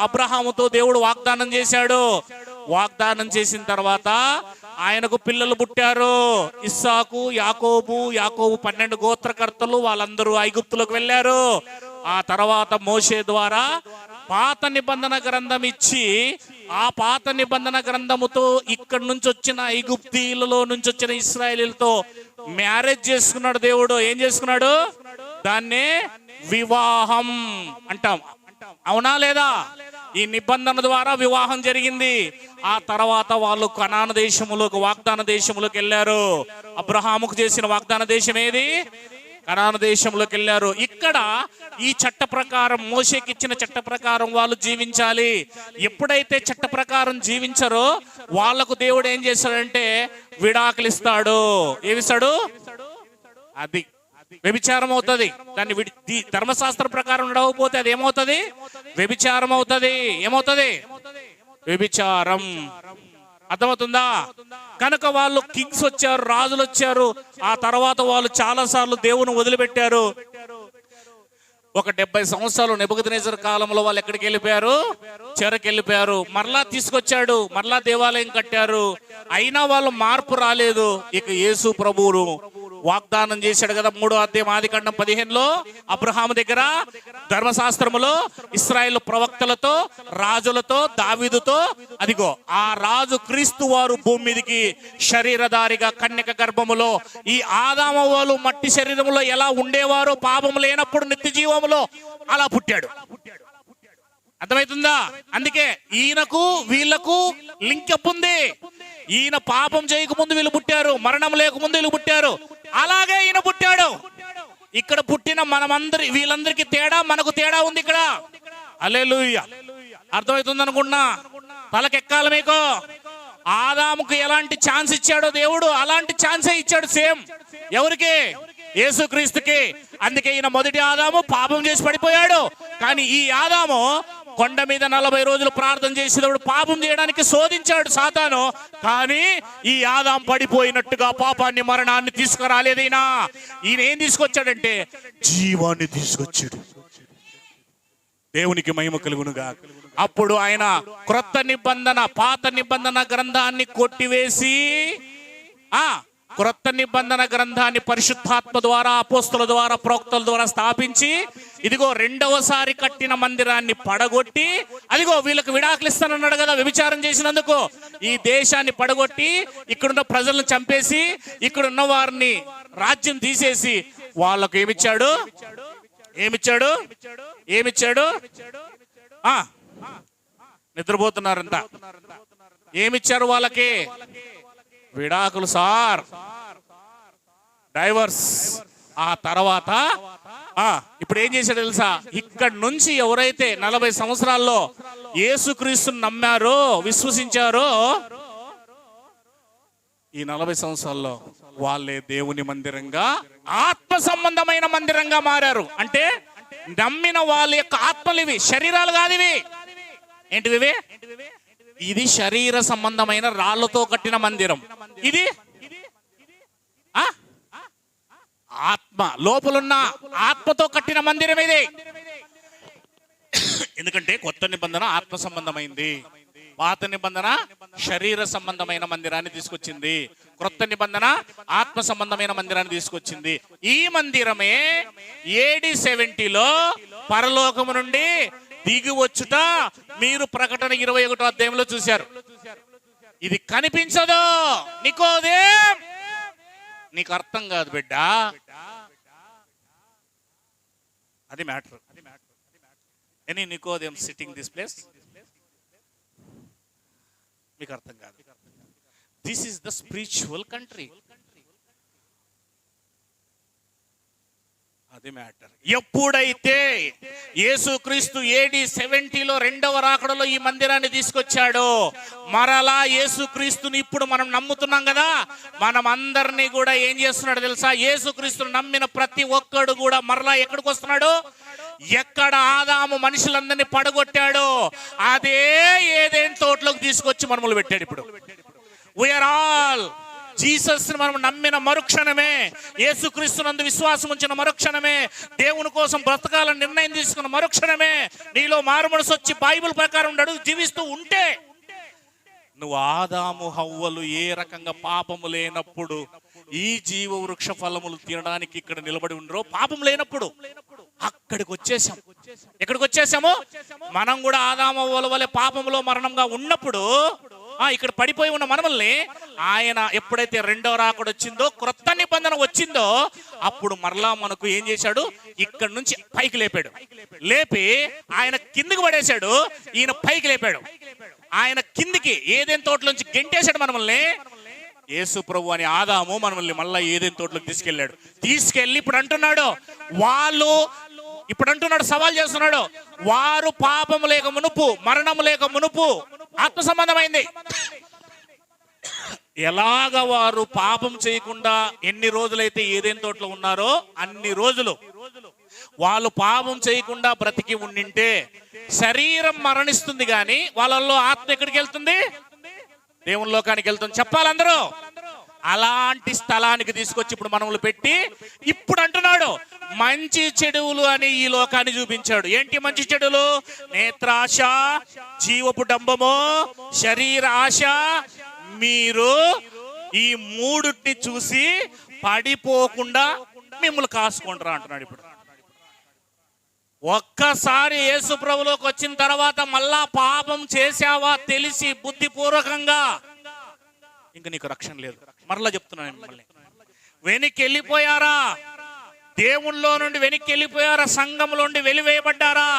అబ్రహాముతో దేవుడు వాగ్దానం చేశాడు. వాగ్దానం చేసిన తర్వాత ఆయనకు పిల్లలు పుట్టారు. ఇస్సాకు, యాకోబు. 12 గోత్రకర్తలు, వాళ్ళందరూ ఐగుప్తులకు వెళ్ళారు. ఆ తర్వాత మోషే ద్వారా పాత నిబంధన గ్రంథం ఇచ్చి, ఆ పాత నిబంధన గ్రంథముతో ఇక్కడి నుంచి వచ్చిన ఐగుప్తీలలో నుంచి వచ్చిన ఇశ్రాయేలీలతో మ్యారేజ్ చేసుకున్నాడు దేవుడు. ఏం చేసుకున్నాడు? దాన్నే వివాహం అంటాం. అవునా లేదా? ఈ నిబంధన ద్వారా వివాహం జరిగింది. ఆ తర్వాత వాళ్ళు కనాను దేశములోకి, వాగ్దాన దేశములోకి వెళ్ళారు. అబ్రహాముకు చేసిన వాగ్దాన దేశం ఏది? కనాను దేశంలోకి వెళ్ళారు. ఇక్కడ ఈ చట్ట ప్రకారం, మోషేకి ఇచ్చిన చట్ట ప్రకారం వాళ్ళు జీవించాలి. ఎప్పుడైతే చట్ట ప్రకారం జీవించారో వాళ్లకు దేవుడు ఏం చేస్తాడంటే విడాకులు ఇస్తాడు. ఏమిస్తాడు? అది వ్యభిచారం అవుతుంది. దాన్ని ధర్మశాస్త్ర ప్రకారం నడవకపోతే అది ఏమవుతుంది? వ్యభిచారం అవుతుంది. ఏమవుతుంది? వ్యభిచారం. అర్థమవుతుందా? కనుక వాళ్ళు కింగ్స్ వచ్చారు, రాజులు వచ్చారు. ఆ తర్వాత వాళ్ళు చాలా సార్లు దేవుని వదిలిపెట్టారు. ఒక 70 సంవత్సరాలు నెబుకద్నెజర్ కాలంలో వాళ్ళు ఎక్కడికి వెళ్ళిపోయారు? చెరకు వెళ్ళిపోయారు. మరలా తీసుకొచ్చాడు, మరలా దేవాలయం కట్టారు. అయినా వాళ్ళు మార్పు రాలేదు. ఇక యేసు ప్రభువును వాగ్దానం చేశాడు కదా, 3వ అధ్యాయం ఆదికాండం 15లో అబ్రహాము దగ్గర ధర్మశాస్త్రములో ఇశ్రాయేలు ప్రవక్తలతో, రాజులతో, దావీదుతో, అదిగో ఆ రాజు క్రీస్తు వారు భూమి మీదకి శరీరధారిగా కన్యక గర్భములో, ఈ ఆదాము వాళ్ళు మట్టి శరీరములో ఎలా ఉండేవారో పాపం లేనప్పుడు నిత్య జీవములో అలా పుట్టాడు. అర్థమవుతుందా? అందుకే ఈయనకు వీళ్లకు లింకప్ ఉంది. ఈయన పాపం చేయకముందు వీళ్ళు పుట్టారు, మరణం లేకముందు వీళ్ళు పుట్టారు. అలాగే ఈయన పుట్టాడు. ఇక్కడ పుట్టిన వీళ్ళందరికీ తేడా, మనకు తేడా ఉంది ఇక్కడ. హల్లెలూయా. అర్థమవుతుంది అనుకున్నా? తలకెక్కాలి మీకు. ఆదాముకు ఎలాంటి ఛాన్స్ ఇచ్చాడో దేవుడు, అలాంటి ఛాన్సే ఇచ్చాడు సేమ్. ఎవరికి? యేసుక్రీస్తుకి. అందుకే ఈయన మొదటి ఆదాము పాపం చేసి పడిపోయాడు. కానీ ఈ ఆదాము కొండ మీద 40 రోజులు ప్రార్థన చేసేటప్పుడు పాపం చేయడానికి శోధించాడు సాతాను. కానీ ఈ ఆదాం పడిపోయినట్టుగా పాపాన్ని, మరణాన్ని తీసుకురాలేదైనా. ఈయన ఏం తీసుకొచ్చాడంటే జీవాన్ని తీసుకొచ్చాడు. దేవునికి మహిమ కలుగునుగా. అప్పుడు ఆయన క్రొత్త నిబంధన, పాత నిబంధన గ్రంథాన్ని కొట్టివేసి క్రొత్త నిబంధన గ్రంథాన్ని పరిశుద్ధాత్మ ద్వారా, అపోస్తుల ద్వారా, ప్రవక్తల ద్వారా స్థాపించి, ఇదిగో రెండవసారి కట్టిన మందిరాన్ని పడగొట్టి, అదిగో వీళ్ళకి విడాకులు ఇస్తానన్నాడు కదా వ్యభిచారం చేసినందుకు, ఈ దేశాన్ని పడగొట్టి ఇక్కడున్న ప్రజలను చంపేసి ఇక్కడున్న వారిని రాజ్యం తీసేసి వాళ్ళకు ఏమిచ్చాడు? నిద్రపోతున్నారంతా. ఏమిచ్చారు వాళ్ళకి? విడాకులు సార్, డైవర్స్. ఆ తర్వాత ఇప్పుడు ఏం చేశాడు తెలుసా? ఇక్కడ నుంచి ఎవరైతే 40 సంవత్సరాల్లో యేసుక్రీస్తుని నమ్మారో, విశ్వసించారో, ఈ 40 సంవత్సరాల్లో వాళ్ళే దేవుని మందిరంగా, ఆత్మ సంబంధమైన మందిరంగా మారారు. అంటే నమ్మిన వాళ్ళ యొక్క ఆత్మలు ఇవి, శరీరాలు కాదు ఇవి. ఏంటివి? ఇది శరీర సంబంధమైన రాళ్లతో కట్టిన మందిరం. ఇది ఆత్మ, లోపలున్న ఆత్మతో కట్టిన మందిరం ఇది. ఎందుకంటే కొత్త నిబంధన ఆత్మ సంబంధమైంది, పాత నిబంధన శరీర సంబంధమైన మందిరాన్ని తీసుకొచ్చింది, క్రొత్త నిబంధన ఆత్మ సంబంధమైన మందిరాన్ని తీసుకొచ్చింది. ఈ మందిరమే AD 70లో పరలోకము నుండి దిగి వచ్చుట మీరు ప్రకటన 21వ అధ్యాయంలో చూశారు. ఇది కనిపించదు నికోదేం, నీకు అర్థం కాదు బిడ్డ. అది matter. Any Nicodemus sitting this place, మీకు అర్థం కాదు. This is the spiritual country. అది మ్యాటర్. ఎప్పుడైతే యేసుక్రీస్తు AD 70లో రెండవ రాకడలో ఈ మందిరాన్ని తీసుకొచ్చాడో, మరలా యేసుక్రీస్తుని ఇప్పుడు మనం నమ్ముతున్నాం కదా, మనం అందరినీ కూడా ఏం చేస్తున్నాడు తెలుసా? యేసుక్రీస్తుని నమ్మిన ప్రతి ఒక్కడు కూడా మరలా ఎక్కడికి వస్తున్నాడు? ఎక్కడ ఆదాము మనుషులందరినీ పడగొట్టాడో అదే ఏదైనా తోటలోకి తీసుకొచ్చి మనములు పెట్టాడు. ఇప్పుడు వీఆర్ ఆల్ జీసస్ ని మనం నమ్మిన మరుక్షణమే, యేసుక్రీస్తునందు విశ్వాసం ఉంచిన మరుక్షణమే, దేవుని కోసం బ్రతకాలని నిర్ణయం తీసుకున్న మరుక్షణమే, నీలో మారుమనసు వచ్చి బైబిల్ ప్రకారం జీవిస్తూ ఉంటే, నువ్వు ఆదాము హవ్వలు ఏ రకంగా పాపము లేనప్పుడు ఈ జీవ వృక్ష ఫలములు తినడానికి ఇక్కడ నిలబడి ఉండరో, పాపం లేనప్పుడు అక్కడికి వచ్చేసాం. ఎక్కడికి వచ్చేసాము? మనం కూడా ఆదాము హవ్వల వలె పాపములో మరణంగా ఉన్నప్పుడు ఇక్కడ పడిపోయి ఉన్న మనల్ని ఆయన ఎప్పుడైతే రెండవ రాకడ వచ్చిందో, క్రొత్త నిబంధన వచ్చిందో, అప్పుడు మరలా మనకు ఏం చేశాడు? ఇక్కడ నుంచి పైకి లేపాడు. లేపి ఆయన కిందికి పడేశాడు, ఈయన పైకి లేపాడు. ఆయన కిందికి ఏదైనా తోటలోంచి గెంటేశాడు మనల్ని. యేసు ప్రభు అని ఆదాము మనల్ని మళ్ళా ఏదైనా తోటలోకి తీసుకెళ్ళి ఇప్పుడు అంటున్నాడు, సవాల్ చేస్తున్నాడు, వారు పాపము లేక మునుపు, మరణము లేక మునుపు ఆత్మ సంబంధమైంది. ఎలాగ వారు పాపం చేయకుండా ఎన్ని రోజులైతే ఏదైనా తోటలో ఉన్నారో అన్ని రోజులు వాళ్ళు పాపం చేయకుండా బ్రతికి ఉండింటే శరీరం మరణిస్తుంది, కానీ వాళ్ళల్లో ఆత్మ ఎక్కడికి వెళ్తుంది? దేవుని లోకానికి వెళ్తుంది. చెప్పాలి అందరూ. అలాంటి స్థలానికి తీసుకొచ్చి ఇప్పుడు మనములు పెట్టి ఇప్పుడు అంటున్నాడు మంచి చెడువులు అని ఈ లోకాన్ని చూపించాడు. ఏంటి మంచి చెడులు? నేత్రాశ, జీవపు డంబము, శరీర ఆశ. మీరు ఈ మూడుని చూసి పడిపోకుండా మిమ్మల్ని కాసుకుంటారా అంటున్నాడు. ఇప్పుడు ఒక్కసారి యేసు ప్రభులోకి వచ్చిన తర్వాత మళ్ళా పాపం చేశావా తెలిసి బుద్ధిపూర్వకంగా, ఇంక నీకు రక్షణ లేదు. మరలా చెప్తున్నాను మిమ్మల్ని, వెనక్కి వెళ్ళిపోయారా? దేవుళ్ళలో నుండి వెనక్కి వెళ్ళిపోయారా? సంఘంలో నుండి వెలివేయబడ్డారా?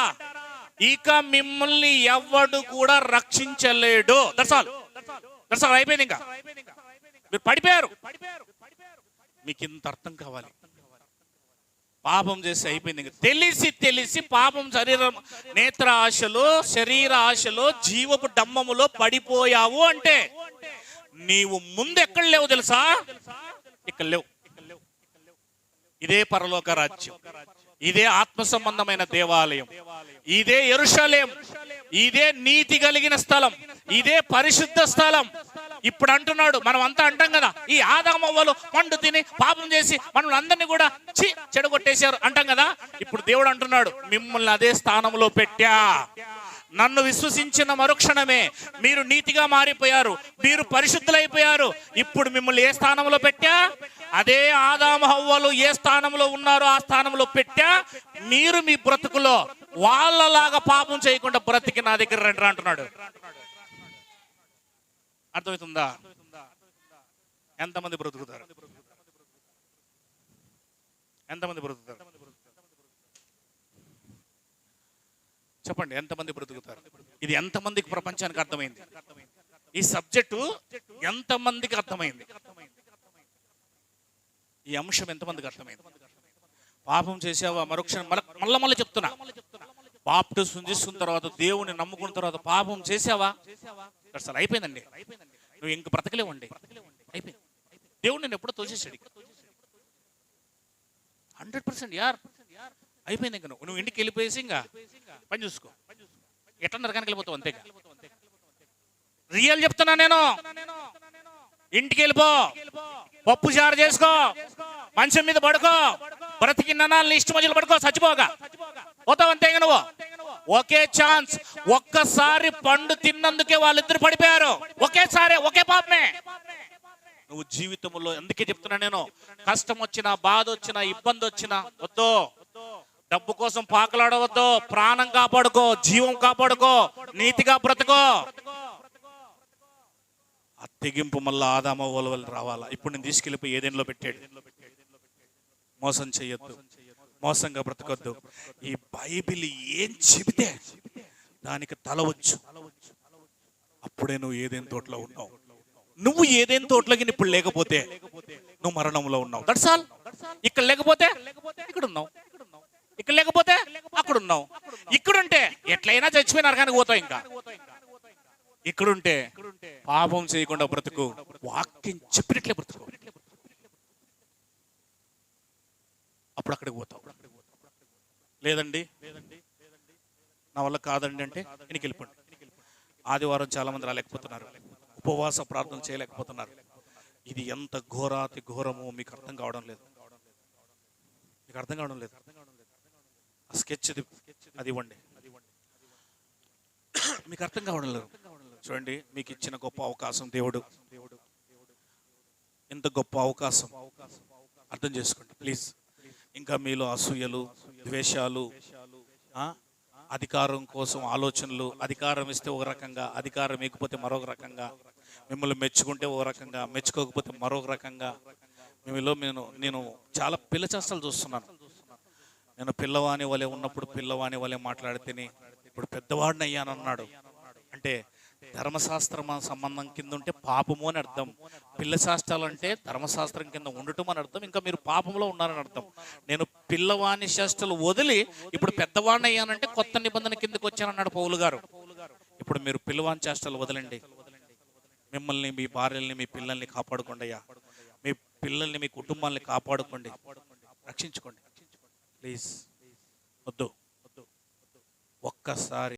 ఇక మిమ్మల్ని ఎవడు కూడా రక్షించలేడు. దట్స్ ఆల్ అయిపోయింది. ఇంకా మీరు పడిపోయారు. మీకు ఇంత అర్థం కావాలి. పాపం చేసి అయిపోయింది. ఇంకా తెలిసి పాపం, శరీరం, నేత్ర ఆశలో, శరీర ఆశలో, జీవపు డమ్మములో పడిపోయావు అంటే నీవు ముందు ఎక్కడ లేవు తెలుసా? ఇక్కడ లేవు. ఇదే పరలోక రాజ్యం, ఇదే ఆత్మ సంబంధమైన దేవాలయం, ఇదే యెరూషలేం, ఇదే నీతి కలిగిన స్థలం, ఇదే పరిశుద్ధ స్థలం. ఇప్పుడు అంటున్నాడు, మనం అంతా అంటాం కదా, ఈ ఆదామవ్వలు పండు తిని పాపం చేసి మనల్ని అందరినీ కూడా చెడగొట్టేశారు అంటాం కదా. ఇప్పుడు దేవుడు అంటున్నాడు, మిమ్మల్ని అదే స్థానంలో పెట్టా. నన్ను విశ్వసించిన మరుక్షణమే మీరు నీతిగా మారిపోయారు, మీరు పరిశుద్ధులైపోయారు. ఇప్పుడు మిమ్మల్ని ఏ స్థానంలో పెట్టా? అదే ఆదాము హవ్వలు ఏ స్థానంలో ఉన్నారో ఆ స్థానంలో పెట్టా. మీరు మీ బ్రతుకులో వాళ్ళలాగా పాపం చేయకుండా బ్రతికి నా దగ్గర రండి అంటున్నాడు. అర్థమవుతుందా? ఎంతమంది బ్రతుకుతారు? ఎంతమంది బ్రతుకుతారు చెప్పండి? ఎంతమంది బ్రతుకుతారు? ఇది ఎంతమందికి ప్రపంచానికి అర్థమైంది? ఈ సబ్జెక్టు ఎంతమందికి అర్థమైంది? ఈ అంశం ఎంతమందికి అర్థమైంది? పాపం చేసావా? మరుక్షణం మళ్ళీ చెప్తున్నా, బాప్టిజం తీసుకున్న తర్వాత, దేవుని నమ్ముకున్న తర్వాత పాపం చేసావా? అసలు అయిపోయిందండి. నువ్వు ఇంక బ్రతకలేవండి. అయిపోయింది. దేవుడు నేను ఎప్పుడో తోసేసాడు. 100% యార్ అయిపోయింది. ఇంక నువ్వు ఇంటికి వెళ్ళిపోయేసి ఇంకా పని చూసుకో. ఎట్లా నరకానికి వెళ్ళిపోతావు అంతేగా. రియల్ చెప్తున్నా నేను. ఇంటికి వెళ్ళిపో, పప్పు చారు చేసుకో, మంచం మీద పడుకో, బ్రతికిన్నాళ్ళు ఇష్టం మధ్యలో పడుకో, చచ్చిపోగా పోతావు అంతేగా. నువ్వు ఒకే ఛాన్స్. ఒక్కసారి పండు తిన్నందుకే వాళ్ళిద్దరు పడిపోయారు. ఒకేసారి, ఒకే పాపమే. నువ్వు జీవితంలో, అందుకే చెప్తున్నా నేను, కష్టం వచ్చినా, బాధ వచ్చినా, ఇబ్బంది వచ్చినా వద్దు. డబ్బు కోసం పాకలాడవద్దు. ప్రాణం కాపాడుకో, జీవం కాపాడుకో, నీతిగా బ్రతుకో. ఆ తెగింపు మళ్ళీ ఆదామవ్వల వల్ల రావాలా. ఇప్పుడు నేను తీసుకెళ్ళిపోయి ఏదేంలో పెట్టాడు. మోసం చెయ్యొద్దు, మోసంగా బ్రతకొద్దు. ఈ బైబిల్ ఏం చెబితే దానికి తలవచ్చు. అప్పుడే నువ్వు ఏదేం తోటలో ఉన్నావు. నువ్వు ఏదేం తోటలోకి ఇప్పుడు లేకపోతే నువ్వు మరణంలో ఉన్నావు. That's all. ఇక్కడ లేకపోతే ఇక్కడ ఉన్నావు, ఇక్కడ లేకపోతే అక్కడ ఉన్నావు. ఇక్కడుంటే ఎట్లయినా చచ్చిపోయిన నరకానికి పోతావు. ఇంకా ఇక్కడుంటే పాపం చేయకుండా బ్రతుకు, వాక్యం చెప్పినట్లే బ్రతుకు. అప్పుడు అక్కడికి పోతావు. లేదండి నా వల్ల కాదండి అంటే ఇంటికి వెళ్ళిపోండి. ఆదివారం చాలా మంది రాలేకపోతున్నారు, ఉపవాస ప్రార్థన చేయలేకపోతున్నారు. ఇది ఎంత ఘోరాతి ఘోరమో మీకు అర్థం కావడం లేదు. మీకు అర్థం కావడం లేదు. ఆ స్కెచ్ అది ఇవ్వండి. మీకు అర్థం కావడం లేదు. చూడండి, మీకు ఇచ్చిన గొప్ప అవకాశం దేవుడు. ఎంత గొప్ప అవకాశం అర్థం చేసుకోండి ప్లీజ్. ఇంకా మీలో అసూయలు, ద్వేషాలు, అధికారం కోసం ఆలోచనలు, అధికారం ఇస్తే ఒక రకంగా, అధికారం ఇకపోతే మరొక రకంగా, మిమ్మల్ని మెచ్చుకుంటే ఒక రకంగా, మెచ్చుకోకపోతే మరొక రకంగా. మీలో నేను చాలా పిల్ల చేష్టలు చూస్తున్నాను. నేను పిల్లవాని వలె ఉన్నప్పుడు పిల్లవాని వలె మాట్లాడితేనే ఇప్పుడు పెద్దవాడిని అయ్యానన్నాడు. అంటే ధర్మశాస్త్రం సంబంధం కింద ఉంటే పాపము అని అర్థం. పిల్ల శాస్త్రాలు అంటే ధర్మశాస్త్రం కింద ఉండటం అని అర్థం. ఇంకా మీరు పాపంలో ఉన్నారని అర్థం. నేను పిల్లవాని శాస్త్రాలు వదిలి ఇప్పుడు పెద్దవాడిని అయ్యానంటే కొత్త నిబంధన కిందకి వచ్చానన్నాడు పౌలు గారు. ఇప్పుడు మీరు పిల్లవాని చేష్టలు వదలండి. మిమ్మల్ని, మీ భార్యల్ని, మీ పిల్లల్ని కాపాడుకోండి అయ్యా. మీ పిల్లల్ని, మీ కుటుంబాన్ని కాపాడుకోండి, రక్షించుకోండి ప్లీజ్. వద్దు, ఒక్కసారి